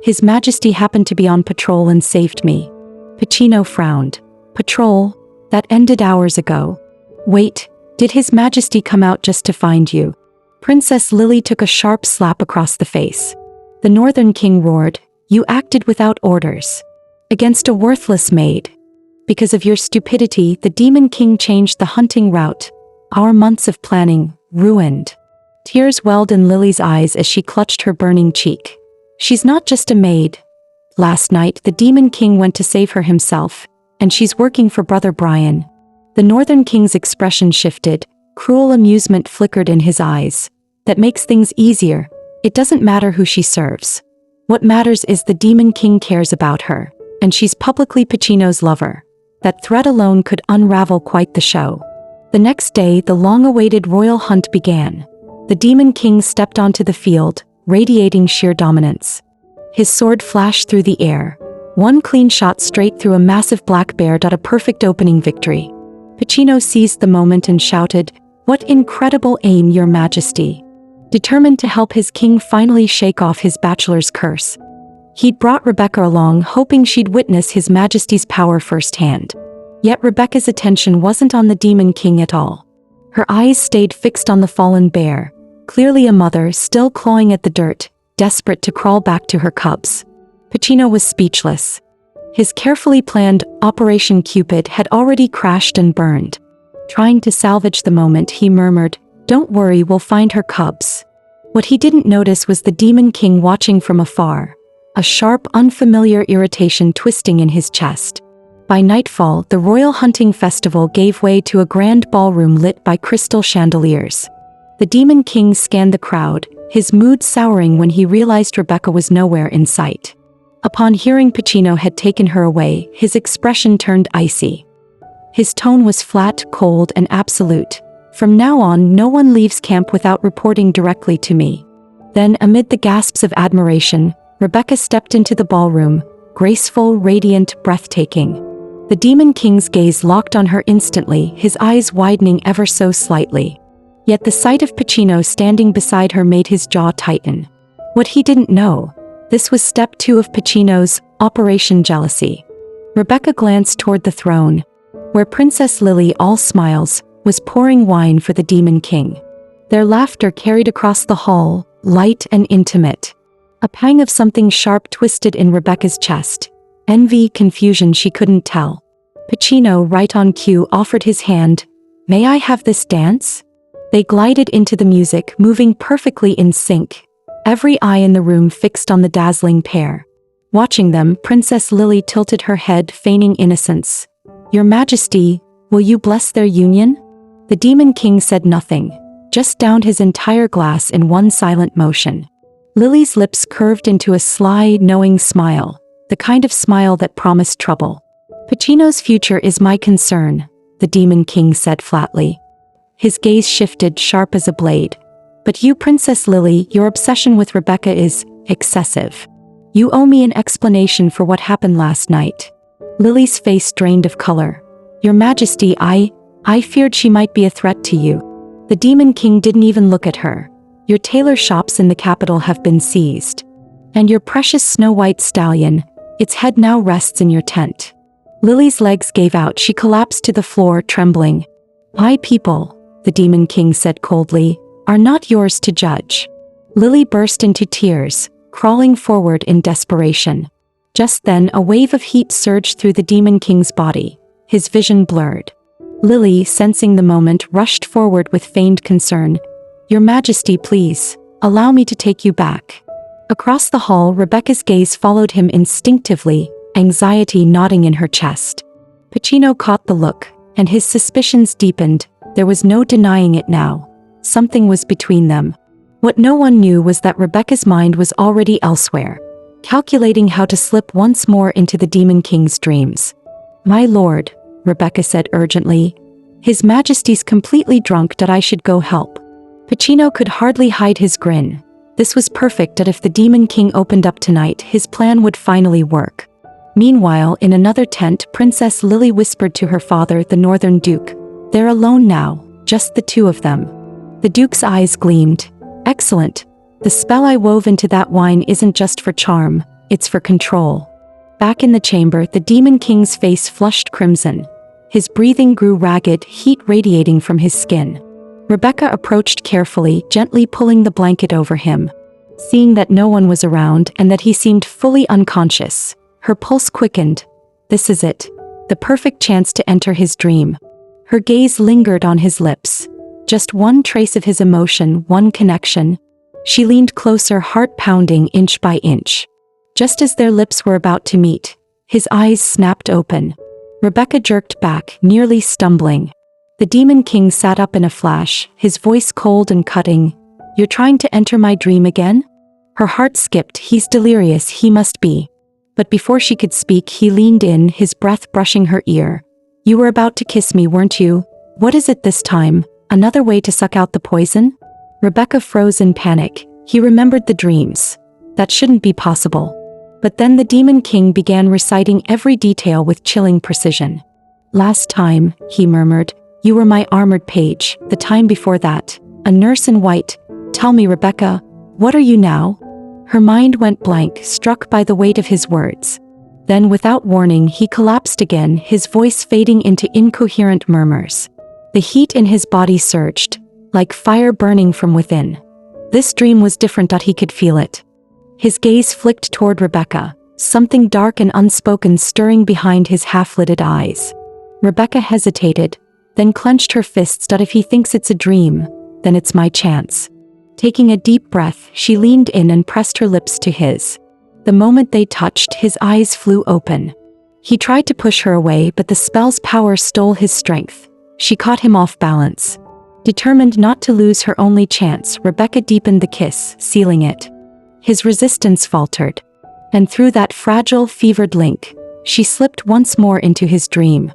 His Majesty happened to be on patrol and saved me. Pacino frowned. Patrol? That ended hours ago. Wait, did His Majesty come out just to find you? Princess Lily took a sharp slap across the face. The Northern King roared, you acted without orders. Against a worthless maid. Because of your stupidity, the Demon King changed the hunting route. Our months of planning, ruined. Tears welled in Lily's eyes as she clutched her burning cheek. She's not just a maid. Last night, the Demon King went to save her himself, and she's working for Brother Brian. The Northern King's expression shifted, cruel amusement flickered in his eyes. That makes things easier. It doesn't matter who she serves. What matters is the Demon King cares about her, and she's publicly Pacino's lover. That threat alone could unravel quite the show. The next day, the long-awaited royal hunt began. The Demon King stepped onto the field, radiating sheer dominance. His sword flashed through the air. One clean shot straight through a massive black bear, a perfect opening victory. Pacino seized the moment and shouted, what incredible aim, Your Majesty. Determined to help his king finally shake off his bachelor's curse. He'd brought Rebecca along, hoping she'd witness His Majesty's power firsthand. Yet Rebecca's attention wasn't on the Demon King at all. Her eyes stayed fixed on the fallen bear, clearly a mother still clawing at the dirt, desperate to crawl back to her cubs. Pacino was speechless. His carefully planned Operation Cupid had already crashed and burned. Trying to salvage the moment, he murmured, don't worry, we'll find her cubs. What he didn't notice was the Demon King watching from afar, a sharp, unfamiliar irritation twisting in his chest. By nightfall, the royal hunting festival gave way to a grand ballroom lit by crystal chandeliers. The Demon King scanned the crowd, his mood souring when he realized Rebecca was nowhere in sight. Upon hearing Pacino had taken her away, his expression turned icy. His tone was flat, cold, and absolute. From now on, no one leaves camp without reporting directly to me. Then, amid the gasps of admiration, Rebecca stepped into the ballroom, graceful, radiant, breathtaking. The Demon King's gaze locked on her instantly, his eyes widening ever so slightly. Yet the sight of Pacino standing beside her made his jaw tighten. What he didn't know, this was step 2 of Pacino's Operation Jealousy. Rebecca glanced toward the throne, where Princess Lily, all smiles, was pouring wine for the Demon King. Their laughter carried across the hall, light and intimate. A pang of something sharp twisted in Rebecca's chest. Envy, confusion, she couldn't tell. Pacino, right on cue, offered his hand. "May I have this dance?" They glided into the music, moving perfectly in sync, every eye in the room fixed on the dazzling pair. Watching them, Princess Lily tilted her head, feigning innocence. "Your Majesty, will you bless their union?" The Demon King said nothing, just downed his entire glass in one silent motion. Lily's lips curved into a sly, knowing smile, the kind of smile that promised trouble. "Pacino's future is my concern," the Demon King said flatly. His gaze shifted, sharp as a blade. "But you, Princess Lily, your obsession with Rebecca is excessive. You owe me an explanation for what happened last night." Lily's face drained of color. "Your Majesty, I feared she might be a threat to you." The Demon King didn't even look at her. "Your tailor shops in the capital have been seized. And your precious snow-white stallion, its head now rests in your tent." Lily's legs gave out, she collapsed to the floor, trembling. "My people," the Demon King said coldly, "are not yours to judge." Lily burst into tears, crawling forward in desperation. Just then, a wave of heat surged through the Demon King's body, his vision blurred. Lily, sensing the moment, rushed forward with feigned concern. "Your Majesty, please, allow me to take you back." Across the hall, Rebecca's gaze followed him instinctively, anxiety knotting in her chest. Pacino caught the look, and his suspicions deepened. There was no denying it now. Something was between them. What no one knew was that Rebecca's mind was already elsewhere, calculating how to slip once more into the Demon King's dreams. "My lord," Rebecca said urgently, "His Majesty's completely drunk, that I should go help." Pacino could hardly hide his grin. This was perfect, that if the Demon King opened up tonight, his plan would finally work. Meanwhile, in another tent, Princess Lily whispered to her father, the Northern Duke. "They're alone now, just the two of them." The Duke's eyes gleamed. "Excellent. The spell I wove into that wine isn't just for charm, it's for control." Back in the chamber, the Demon King's face flushed crimson. His breathing grew ragged, heat radiating from his skin. Rebecca approached carefully, gently pulling the blanket over him. Seeing that no one was around and that he seemed fully unconscious, her pulse quickened. This is it. The perfect chance to enter his dream. Her gaze lingered on his lips. Just one trace of his emotion, one connection. She leaned closer, heart pounding inch by inch. Just as their lips were about to meet, his eyes snapped open. Rebecca jerked back, nearly stumbling. The Demon King sat up in a flash, his voice cold and cutting. "You're trying to enter my dream again?" Her heart skipped. He's delirious, he must be. But before she could speak, he leaned in, his breath brushing her ear. "You were about to kiss me, weren't you? What is it this time? Another way to suck out the poison?" Rebecca froze in panic. He remembered the dreams. That shouldn't be possible. But then the Demon King began reciting every detail with chilling precision. "Last time," he murmured, "you were my armored page. The time before that, a nurse in white. Tell me, Rebecca, what are you now?" Her mind went blank, struck by the weight of his words. Then, without warning, he collapsed again, his voice fading into incoherent murmurs. The heat in his body surged, like fire burning from within. This dream was different, that he could feel it. His gaze flicked toward Rebecca, something dark and unspoken stirring behind his half-lidded eyes. Rebecca hesitated, then clenched her fists. "That if he thinks it's a dream, then it's my chance." Taking a deep breath, she leaned in and pressed her lips to his. The moment they touched, his eyes flew open. He tried to push her away, but the spell's power stole his strength. She caught him off balance. Determined not to lose her only chance, Rebecca deepened the kiss, sealing it. His resistance faltered. And through that fragile, fevered link, she slipped once more into his dream.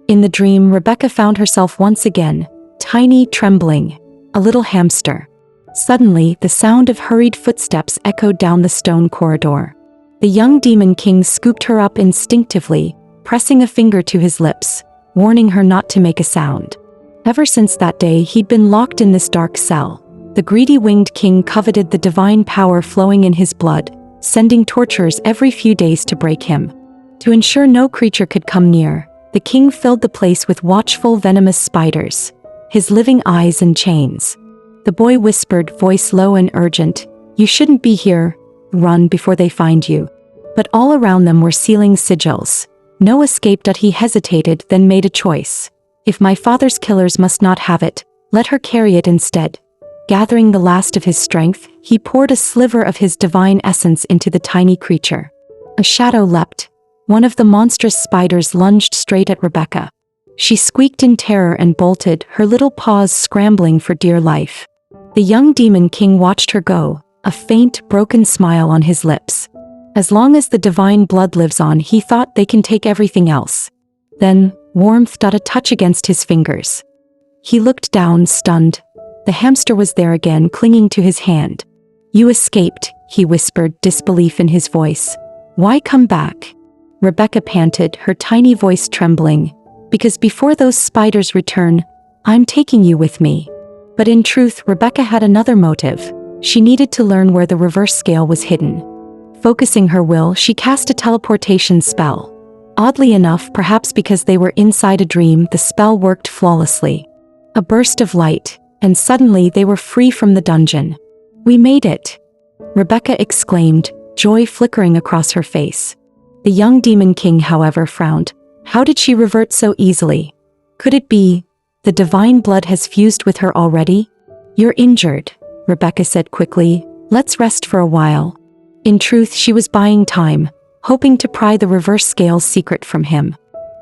In the dream, Rebecca found herself once again, tiny, trembling, a little hamster. Suddenly, the sound of hurried footsteps echoed down the stone corridor. The young demon king scooped her up instinctively, pressing a finger to his lips, warning her not to make a sound. Ever since that day, he'd been locked in this dark cell. The greedy winged king coveted the divine power flowing in his blood, sending torturers every few days to break him. To ensure no creature could come near, the king filled the place with watchful, venomous spiders, his living eyes in chains. The boy whispered, voice low and urgent, "You shouldn't be here. Run before they find you." But all around them were sealing sigils. No escape. He hesitated, then made a choice. If my father's killers must not have it, let her carry it instead. Gathering the last of his strength, he poured a sliver of his divine essence into the tiny creature. A shadow leapt. One of the monstrous spiders lunged straight at Rebecca. She squeaked in terror and bolted, her little paws scrambling for dear life. The young demon king watched her go, a faint, broken smile on his lips. As long as the divine blood lives on, he thought, they can take everything else. Then, warmth. A touch against his fingers. He looked down, stunned. The hamster was there again, clinging to his hand. "You escaped," he whispered, disbelief in his voice. "Why come back?" Rebecca panted, her tiny voice trembling. "Because before those spiders return, I'm taking you with me." But in truth, Rebecca had another motive. She needed to learn where the reverse scale was hidden. Focusing her will, she cast a teleportation spell. Oddly enough, perhaps because they were inside a dream, the spell worked flawlessly. A burst of light, and suddenly they were free from the dungeon. "We made it!" Rebecca exclaimed, joy flickering across her face. The young demon king, however, frowned. How did she revert so easily? Could it be the divine blood has fused with her already? "You're injured," Rebecca said quickly. "Let's rest for a while." In truth, she was buying time, hoping to pry the reverse scale's secret from him.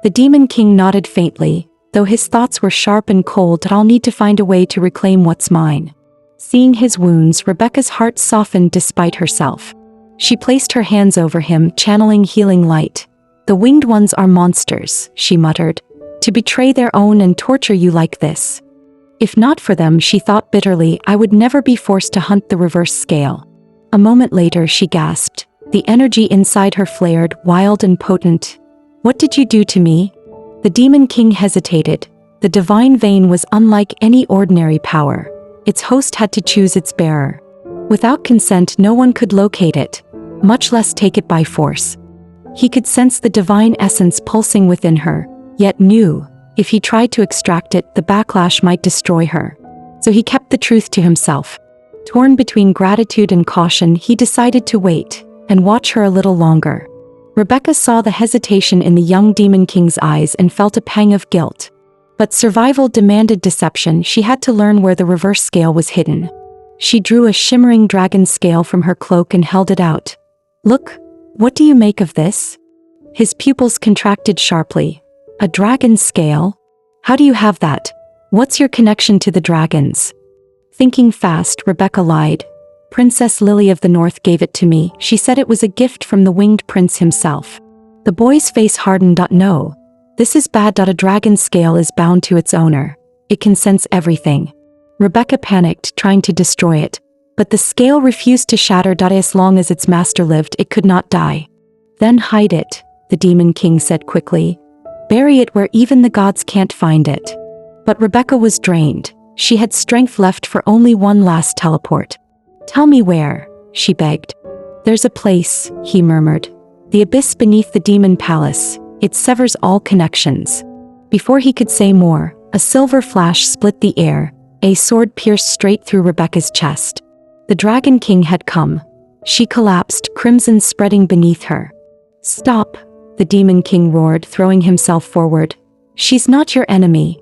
The demon king nodded faintly, though his thoughts were sharp and cold. "I'll need to find a way to reclaim what's mine." Seeing his wounds, Rebecca's heart softened despite herself. She placed her hands over him, channeling healing light. "The winged ones are monsters," she muttered, "to betray their own and torture you like this. If not for them," she thought bitterly, "I would never be forced to hunt the reverse scale." A moment later, she gasped. The energy inside her flared, wild and potent. "What did you do to me?" The demon king hesitated. The divine vein was unlike any ordinary power. Its host had to choose its bearer. Without consent, no one could locate it, much less take it by force. He could sense the divine essence pulsing within her, yet knew, if he tried to extract it, the backlash might destroy her. So he kept the truth to himself. Torn between gratitude and caution, he decided to wait and watch her a little longer. Rebecca saw the hesitation in the young demon king's eyes and felt a pang of guilt. But survival demanded deception. She had to learn where the reverse scale was hidden. She drew a shimmering dragon scale from her cloak and held it out. "Look, what do you make of this?" His pupils contracted sharply. "A dragon scale? How do you have that? What's your connection to the dragons?" Thinking fast, Rebecca lied. "Princess Lily of the North gave it to me. She said it was a gift from the winged prince himself." The boy's face hardened. "No. This is bad. A dragon scale is bound to its owner. It can sense everything." Rebecca panicked, trying to destroy it. But the scale refused to shatter. "As long as its master lived, it could not die." "Then hide it," the demon king said quickly. "Bury it where even the gods can't find it." But Rebecca was drained. She had strength left for only one last teleport. "Tell me where," she begged. "There's a place," he murmured. "The abyss beneath the demon palace. It severs all connections." Before he could say more, a silver flash split the air. A sword pierced straight through Rebecca's chest. The Dragon King had come. She collapsed, crimson spreading beneath her. "Stop," the Demon King roared, throwing himself forward. "She's not your enemy."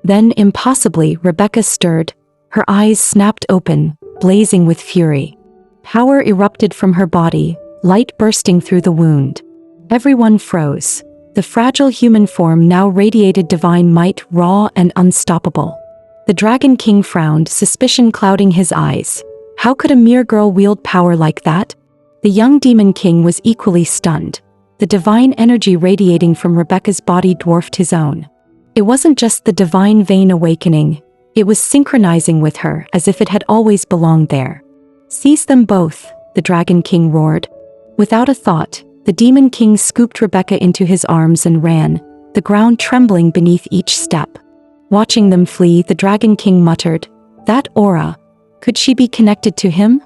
Then, impossibly, Rebecca stirred. Her eyes snapped open, blazing with fury. Power erupted from her body, light bursting through the wound. Everyone froze. The fragile human form now radiated divine might, raw and unstoppable. The Dragon King frowned, suspicion clouding his eyes. How could a mere girl wield power like that? The young demon king was equally stunned. The divine energy radiating from Rebecca's body dwarfed his own. It wasn't just the divine vein awakening, it was synchronizing with her as if it had always belonged there. "Seize them both," the Dragon King roared. Without a thought, the Demon King scooped Rebecca into his arms and ran, the ground trembling beneath each step. Watching them flee, the Dragon King muttered, "That aura, could she be connected to him?"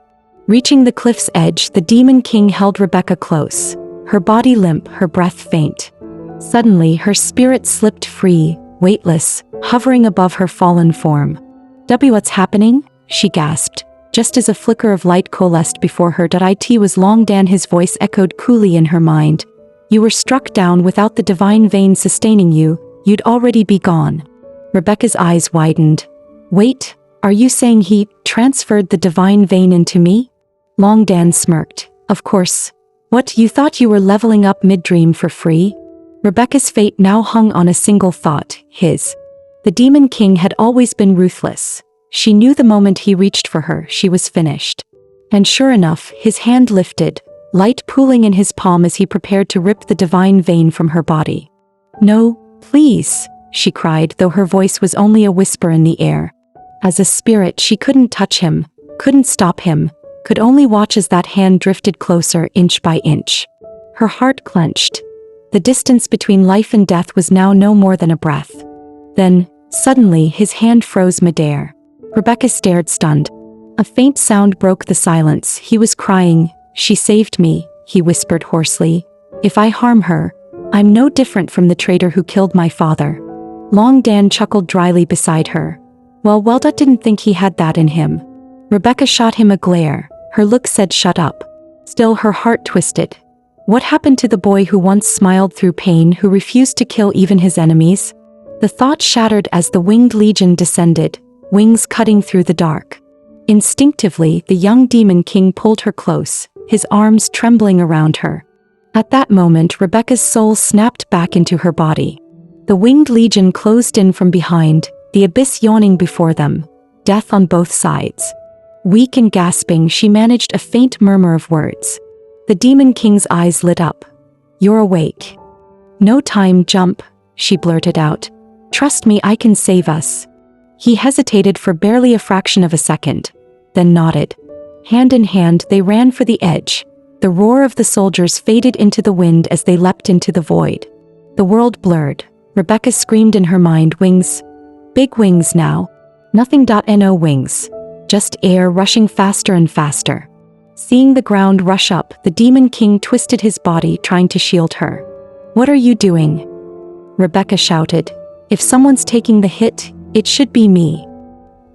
Reaching the cliff's edge, the Demon King held Rebecca close, her body limp, her breath faint. Suddenly, her spirit slipped free, weightless, hovering above her fallen form. "What's happening?" she gasped, just as a flicker of light coalesced before her. "It was Long Dan," his voice echoed coolly in her mind. "You were struck down without the divine vein sustaining you, you'd already be gone." Rebecca's eyes widened. "Wait, are you saying he transferred the divine vein into me?" Long Dan smirked. "Of course. What, you thought you were leveling up mid-dream for free?" Rebecca's fate now hung on a single thought, his. The Demon King had always been ruthless. She knew the moment he reached for her, she was finished. And sure enough, his hand lifted, light pooling in his palm as he prepared to rip the divine vein from her body. "No, please," she cried, though her voice was only a whisper in the air. As a spirit, she couldn't touch him, couldn't stop him, could only watch as that hand drifted closer inch by inch. Her heart clenched. The distance between life and death was now no more than a breath. Then, suddenly, his hand froze midair. Rebecca stared stunned. A faint sound broke the silence. He was crying. "She saved me," he whispered hoarsely. "If I harm her, I'm no different from the traitor who killed my father." Long Dan chuckled dryly beside her. Well, Welda didn't think he had that in him. Rebecca shot him a glare. Her look said, "Shut up." Still, her heart twisted. What happened to the boy who once smiled through pain, who refused to kill even his enemies? The thought shattered as the winged legion descended, wings cutting through the dark. Instinctively, the young Demon King pulled her close, his arms trembling around her. At that moment, Rebecca's soul snapped back into her body. The winged legion closed in from behind, the abyss yawning before them, death on both sides. Weak and gasping, she managed a faint murmur of words. The Demon King's eyes lit up. "You're awake." "No time, jump," she blurted out. "Trust me, I can save us." He hesitated for barely a fraction of a second, then nodded. Hand in hand, they ran for the edge. The roar of the soldiers faded into the wind as they leapt into the void. The world blurred. Rebecca screamed in her mind, "Wings. Big wings now. Nothing.no wings. Just air rushing faster and faster." Seeing the ground rush up, the Demon King twisted his body, trying to shield her. "What are you doing?" Rebecca shouted. "If someone's taking the hit, it should be me."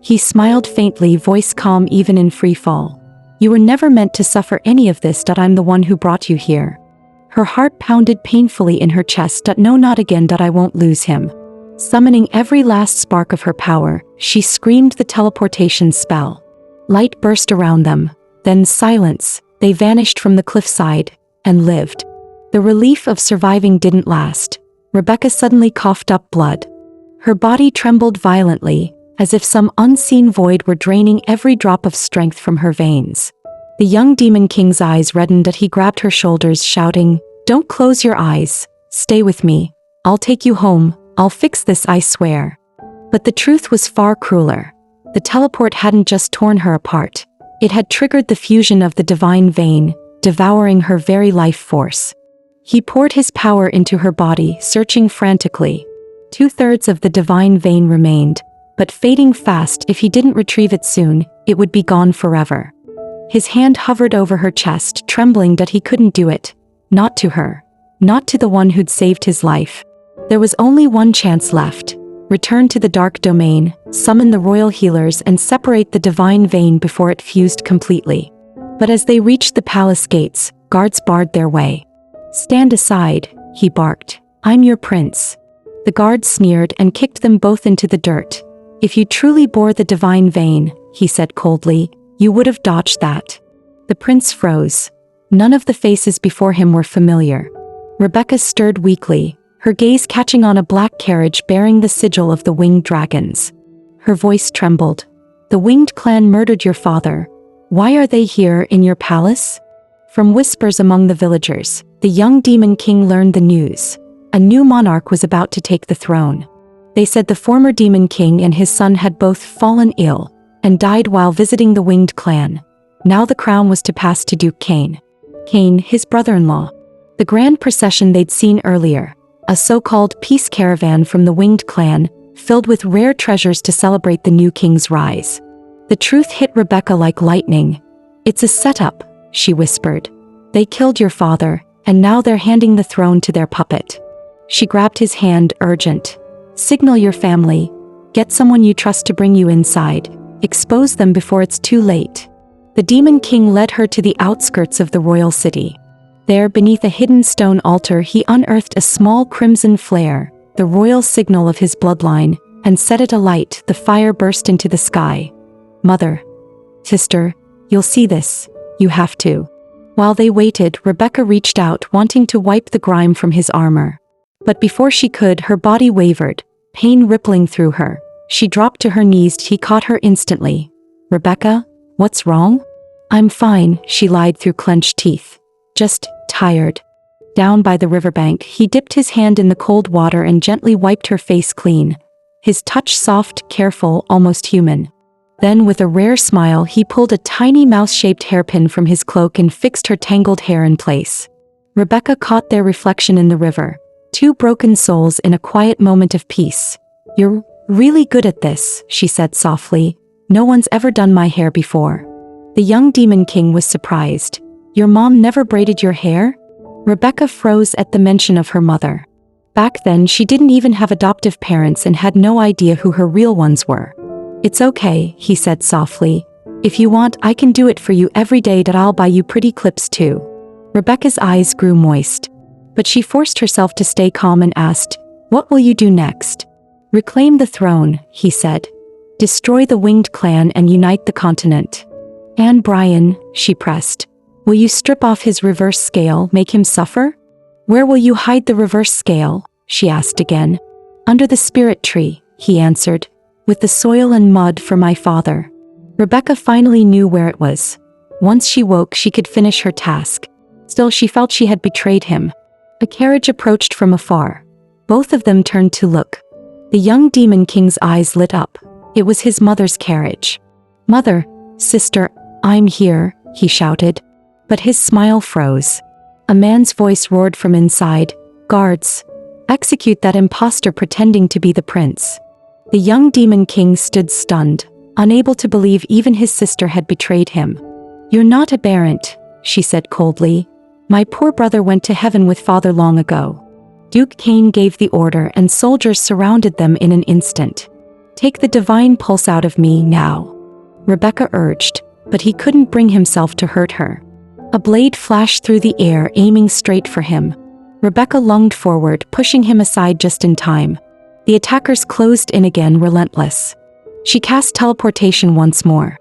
He smiled faintly, voice calm even in free fall. "You were never meant to suffer any of this. I'm the one who brought you here." Her heart pounded painfully in her chest. "No, not again. I won't lose him." Summoning every last spark of her power, she screamed the teleportation spell. Light burst around them, then silence. They vanished from the cliffside, and lived. The relief of surviving didn't last. Rebecca suddenly coughed up blood. Her body trembled violently, as if some unseen void were draining every drop of strength from her veins. The young Demon King's eyes reddened as he grabbed her shoulders, shouting, "Don't close your eyes. Stay with me. I'll take you home. I'll fix this, I swear." But the truth was far crueler. The teleport hadn't just torn her apart. It had triggered the fusion of the divine vein, devouring her very life force. He poured his power into her body, searching frantically. 2/3 of the divine vein remained, but fading fast. If he didn't retrieve it soon, it would be gone forever. His hand hovered over her chest, trembling that he couldn't do it. Not to her. Not to the one who'd saved his life. There was only one chance left. Return to the dark domain, summon the royal healers, and separate the divine vein before it fused completely. But as they reached the palace gates, guards barred their way. "Stand aside," he barked. "I'm your prince." The guards sneered and kicked them both into the dirt. "If you truly bore the divine vein," he said coldly, "you would have dodged that." The prince froze. None of the faces before him were familiar. Rebecca stirred weakly, her gaze catching on a black carriage bearing the sigil of the winged dragons. Her voice trembled. "The winged clan murdered your father. Why are they here in your palace?" From whispers among the villagers, the young demon king learned the news. A new monarch was about to take the throne. They said the former demon king and his son had both fallen ill and died while visiting the winged clan. Now the crown was to pass to Duke Kane. Kane, his brother-in-law. The grand procession they'd seen earlier, a so-called peace caravan from the winged clan, filled with rare treasures to celebrate the new king's rise. The truth hit Rebecca like lightning. "It's a setup," she whispered. "They killed your father, and now they're handing the throne to their puppet." She grabbed his hand, urgent. "Signal your family. Get someone you trust to bring you inside. Expose them before it's too late." The demon king led her to the outskirts of the royal city. There, beneath a hidden stone altar, he unearthed a small crimson flare, the royal signal of his bloodline, and set it alight. The fire burst into the sky. "Mother. Sister, you'll see this. You have to." While they waited, Rebecca reached out, wanting to wipe the grime from his armor. But before she could, her body wavered, pain rippling through her. She dropped to her knees. He caught her instantly. "Rebecca, what's wrong?" "I'm fine," she lied through clenched teeth. "Just tired." Down by the riverbank, he dipped his hand in the cold water and gently wiped her face clean. His touch soft, careful, almost human. Then, with a rare smile, he pulled a tiny mouse-shaped hairpin from his cloak and fixed her tangled hair in place. Rebecca caught their reflection in the river. Two broken souls in a quiet moment of peace. "You're really good at this," she said softly. "No one's ever done my hair before." The young demon king was surprised. "Your mom never braided your hair?" Rebecca froze at the mention of her mother. Back then, she didn't even have adoptive parents and had no idea who her real ones were. "It's okay," he said softly. "If you want, I can do it for you every day. I'll buy you pretty clips too." Rebecca's eyes grew moist. But she forced herself to stay calm and asked, "What will you do next?" "Reclaim the throne," he said. "Destroy the winged clan and unite the continent." "And Brian," she pressed. "Will you strip off his reverse scale, make him suffer?" "Where will you hide the reverse scale?" she asked again. "Under the spirit tree," he answered. "With the soil and mud for my father." Rebecca finally knew where it was. Once she woke, she could finish her task. Still, she felt she had betrayed him. A carriage approached from afar. Both of them turned to look. The young demon king's eyes lit up. It was his mother's carriage. "Mother, sister, I'm here," he shouted. But his smile froze. A man's voice roared from inside. "Guards, execute that impostor pretending to be the prince." The young demon king stood stunned, unable to believe even his sister had betrayed him. "You're not aberrant," she said coldly. "My poor brother went to heaven with father long ago." Duke Kane gave the order and soldiers surrounded them in an instant. "Take the divine pulse out of me now," Rebecca urged, but he couldn't bring himself to hurt her. A blade flashed through the air, aiming straight for him. Rebecca lunged forward, pushing him aside just in time. The attackers closed in again, relentless. She cast teleportation once more.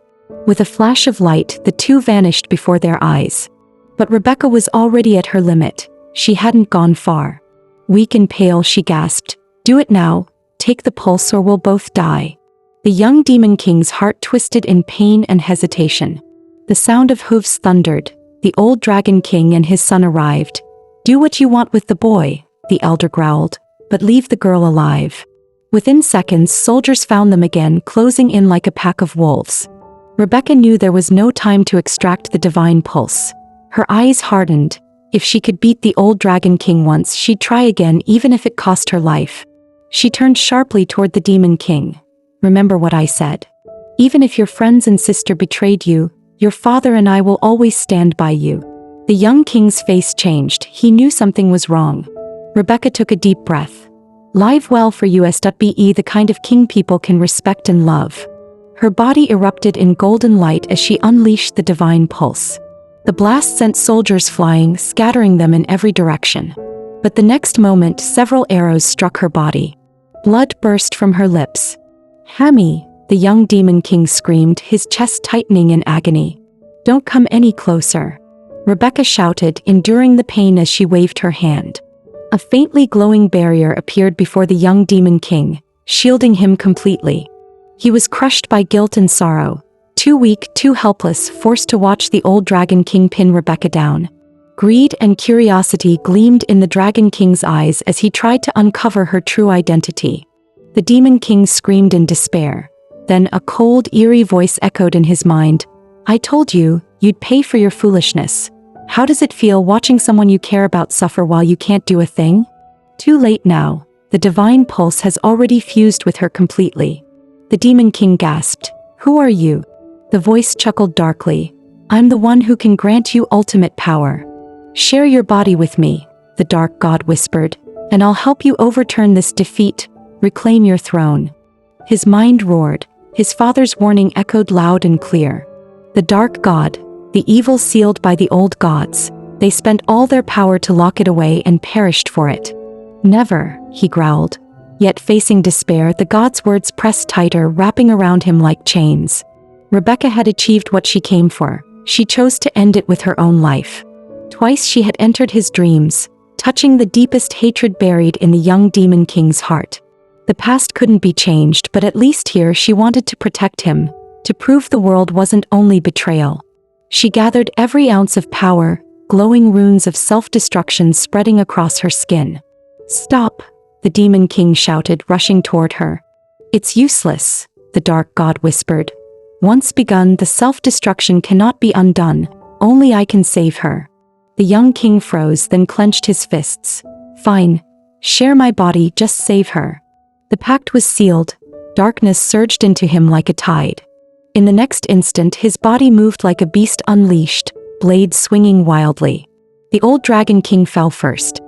With a flash of light, the two vanished before their eyes. But Rebecca was already at her limit. She hadn't gone far. Weak and pale, she gasped, "Do it now, take the pulse or we'll both die." The young demon king's heart twisted in pain and hesitation. The sound of hooves thundered. The old dragon king and his son arrived. "Do what you want with the boy," the elder growled, "but leave the girl alive." Within seconds, soldiers found them again, closing in like a pack of wolves. Rebecca knew there was no time to extract the divine pulse. Her eyes hardened. If she could beat the old dragon king once, she'd try again, even if it cost her life. She turned sharply toward the demon king. "Remember what I said. Even if your friends and sister betrayed you, your father and I will always stand by you." The young king's face changed. He knew something was wrong. Rebecca took a deep breath. "Live well for us.Be the kind of king people can respect and love." Her body erupted in golden light as she unleashed the divine pulse. The blast sent soldiers flying, scattering them in every direction. But the next moment, several arrows struck her body. Blood burst from her lips. "Hammy," the young demon king screamed, his chest tightening in agony. "Don't come any closer," Rebecca shouted, enduring the pain as she waved her hand. A faintly glowing barrier appeared before the young demon king, shielding him completely. He was crushed by guilt and sorrow. Too weak, too helpless, forced to watch the old Dragon King pin Rebecca down. Greed and curiosity gleamed in the Dragon King's eyes as he tried to uncover her true identity. The Demon King screamed in despair. Then a cold, eerie voice echoed in his mind. I told you, you'd pay for your foolishness. How does it feel watching someone you care about suffer while you can't do a thing? Too late now. The divine pulse has already fused with her completely. The Demon King gasped. Who are you? The voice chuckled darkly. I'm the one who can grant you ultimate power. Share your body with me, the dark god whispered, and I'll help you overturn this defeat, reclaim your throne. His mind roared. His father's warning echoed loud and clear. The dark god, the evil sealed by the old gods, they spent all their power to lock it away and perished for it. Never, he growled. Yet facing despair, the god's words pressed tighter, wrapping around him like chains. Rebecca had achieved what she came for. She chose to end it with her own life. Twice she had entered his dreams, touching the deepest hatred buried in the young Demon King's heart. The past couldn't be changed, but at least here she wanted to protect him, to prove the world wasn't only betrayal. She gathered every ounce of power, glowing runes of self-destruction spreading across her skin. Stop, the Demon King shouted, rushing toward her. It's useless, the dark god whispered. Once begun, the self-destruction cannot be undone. Only I can save her. The young king froze, then clenched his fists. Fine. Share my body, just save her. The pact was sealed. Darkness surged into him like a tide. In the next instant, his body moved like a beast unleashed, blades swinging wildly. The old Dragon King fell first.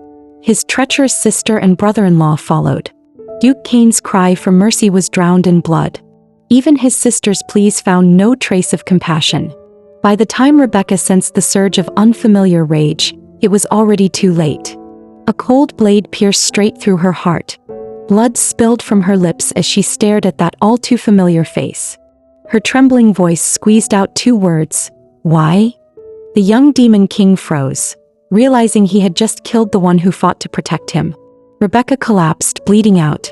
His treacherous sister and brother-in-law followed. Duke Kane's cry for mercy was drowned in blood. Even his sister's pleas found no trace of compassion. By the time Rebecca sensed the surge of unfamiliar rage, it was already too late. A cold blade pierced straight through her heart. Blood spilled from her lips as she stared at that all-too-familiar face. Her trembling voice squeezed out two words. Why? The young Demon King froze, realizing he had just killed the one who fought to protect him. Rebecca collapsed, bleeding out.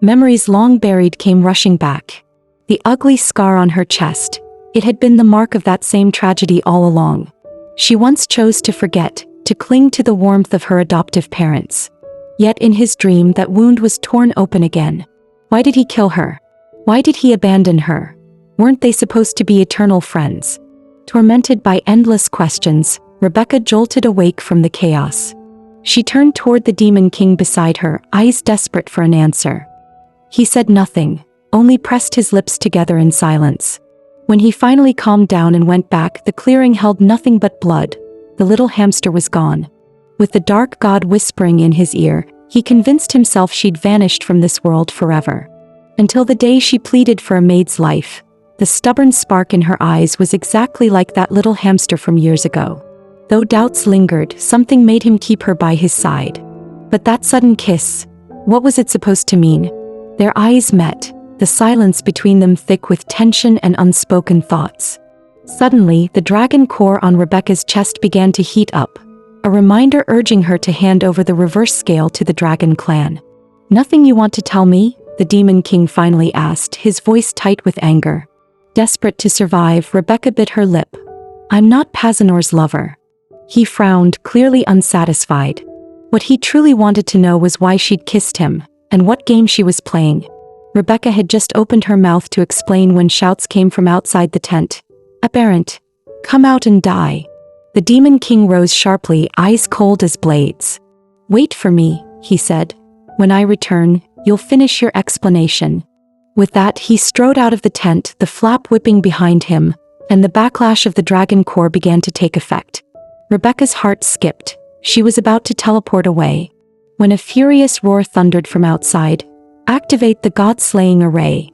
Memories long buried came rushing back. The ugly scar on her chest. It had been the mark of that same tragedy all along. She once chose to forget, to cling to the warmth of her adoptive parents. Yet in his dream, that wound was torn open again. Why did he kill her? Why did he abandon her? Weren't they supposed to be eternal friends? Tormented by endless questions, Rebecca jolted awake from the chaos. She turned toward the Demon King beside her, eyes desperate for an answer. He said nothing, only pressed his lips together in silence. When he finally calmed down and went back, the clearing held nothing but blood. The little hamster was gone. With the dark god whispering in his ear, he convinced himself she'd vanished from this world forever. Until the day she pleaded for a maid's life. The stubborn spark in her eyes was exactly like that little hamster from years ago. Though doubts lingered, something made him keep her by his side. But that sudden kiss, what was it supposed to mean? Their eyes met, the silence between them thick with tension and unspoken thoughts. Suddenly, the dragon core on Rebecca's chest began to heat up, a reminder urging her to hand over the reverse scale to the dragon clan. Nothing you want to tell me? The Demon King finally asked, his voice tight with anger. Desperate to survive, Rebecca bit her lip. I'm not Pazinor's lover. He frowned, clearly unsatisfied. What he truly wanted to know was why she'd kissed him, and what game she was playing. Rebecca had just opened her mouth to explain when shouts came from outside the tent. Aberrant! Come out and die! The Demon King rose sharply, eyes cold as blades. Wait for me, he said. When I return, you'll finish your explanation. With that, he strode out of the tent, the flap whipping behind him, and the backlash of the dragon core began to take effect. Rebecca's heart skipped. She was about to teleport away, when a furious roar thundered from outside. Activate the god-slaying array.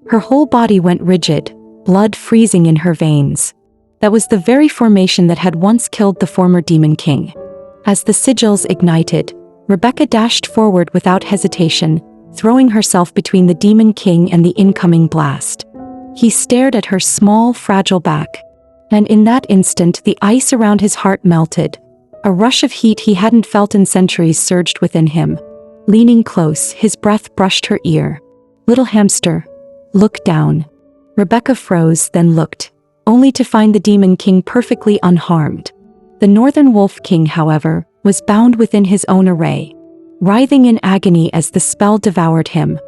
Her whole body went rigid, blood freezing in her veins. That was the very formation that had once killed the former Demon King. As the sigils ignited, Rebecca dashed forward without hesitation, throwing herself between the Demon King and the incoming blast. He stared at her small, fragile back, and in that instant the ice around his heart melted. A rush of heat he hadn't felt in centuries surged within him. Leaning close, his breath brushed her ear. Little hamster, look down. Rebecca froze, then looked, only to find the Demon King perfectly unharmed. The Northern Wolf King, however, was bound within his own array, writhing in agony as the spell devoured him.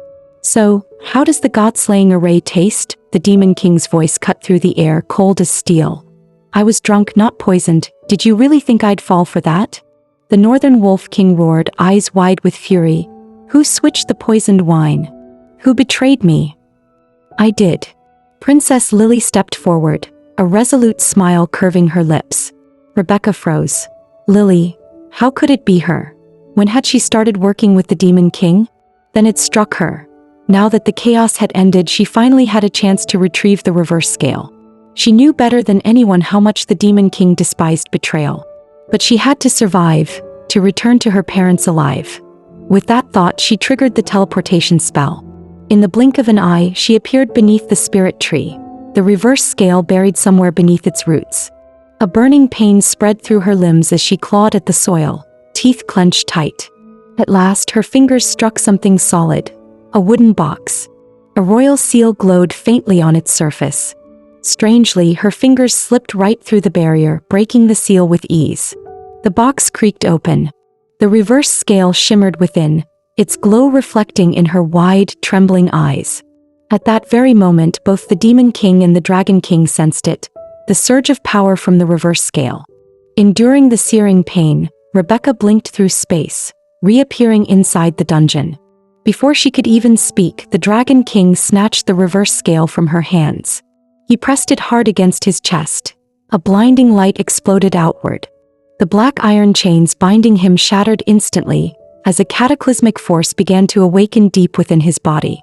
"So, how does the god-slaying array taste?" The Demon King's voice cut through the air, cold as steel. "I was drunk, not poisoned. Did you really think I'd fall for that?" The Northern Wolf King roared, eyes wide with fury. "Who switched the poisoned wine? Who betrayed me?" "I did." Princess Lily stepped forward, a resolute smile curving her lips. Rebecca froze. Lily, how could it be her? When had she started working with the Demon King? Then it struck her. Now that the chaos had ended, she finally had a chance to retrieve the reverse scale. She knew better than anyone how much the Demon King despised betrayal. But she had to survive, to return to her parents alive. With that thought, she triggered the teleportation spell. In the blink of an eye, she appeared beneath the spirit tree, the reverse scale buried somewhere beneath its roots. A burning pain spread through her limbs as she clawed at the soil, teeth clenched tight. At last, her fingers struck something solid, a wooden box. A royal seal glowed faintly on its surface. Strangely, her fingers slipped right through the barrier, breaking the seal with ease. The box creaked open. The reverse scale shimmered within, its glow reflecting in her wide, trembling eyes. At that very moment, both the Demon King and the Dragon King sensed it, the surge of power from the reverse scale. Enduring the searing pain, Rebecca blinked through space, reappearing inside the dungeon. Before she could even speak, the Dragon King snatched the reverse scale from her hands. He pressed it hard against his chest. A blinding light exploded outward. The black iron chains binding him shattered instantly, as a cataclysmic force began to awaken deep within his body.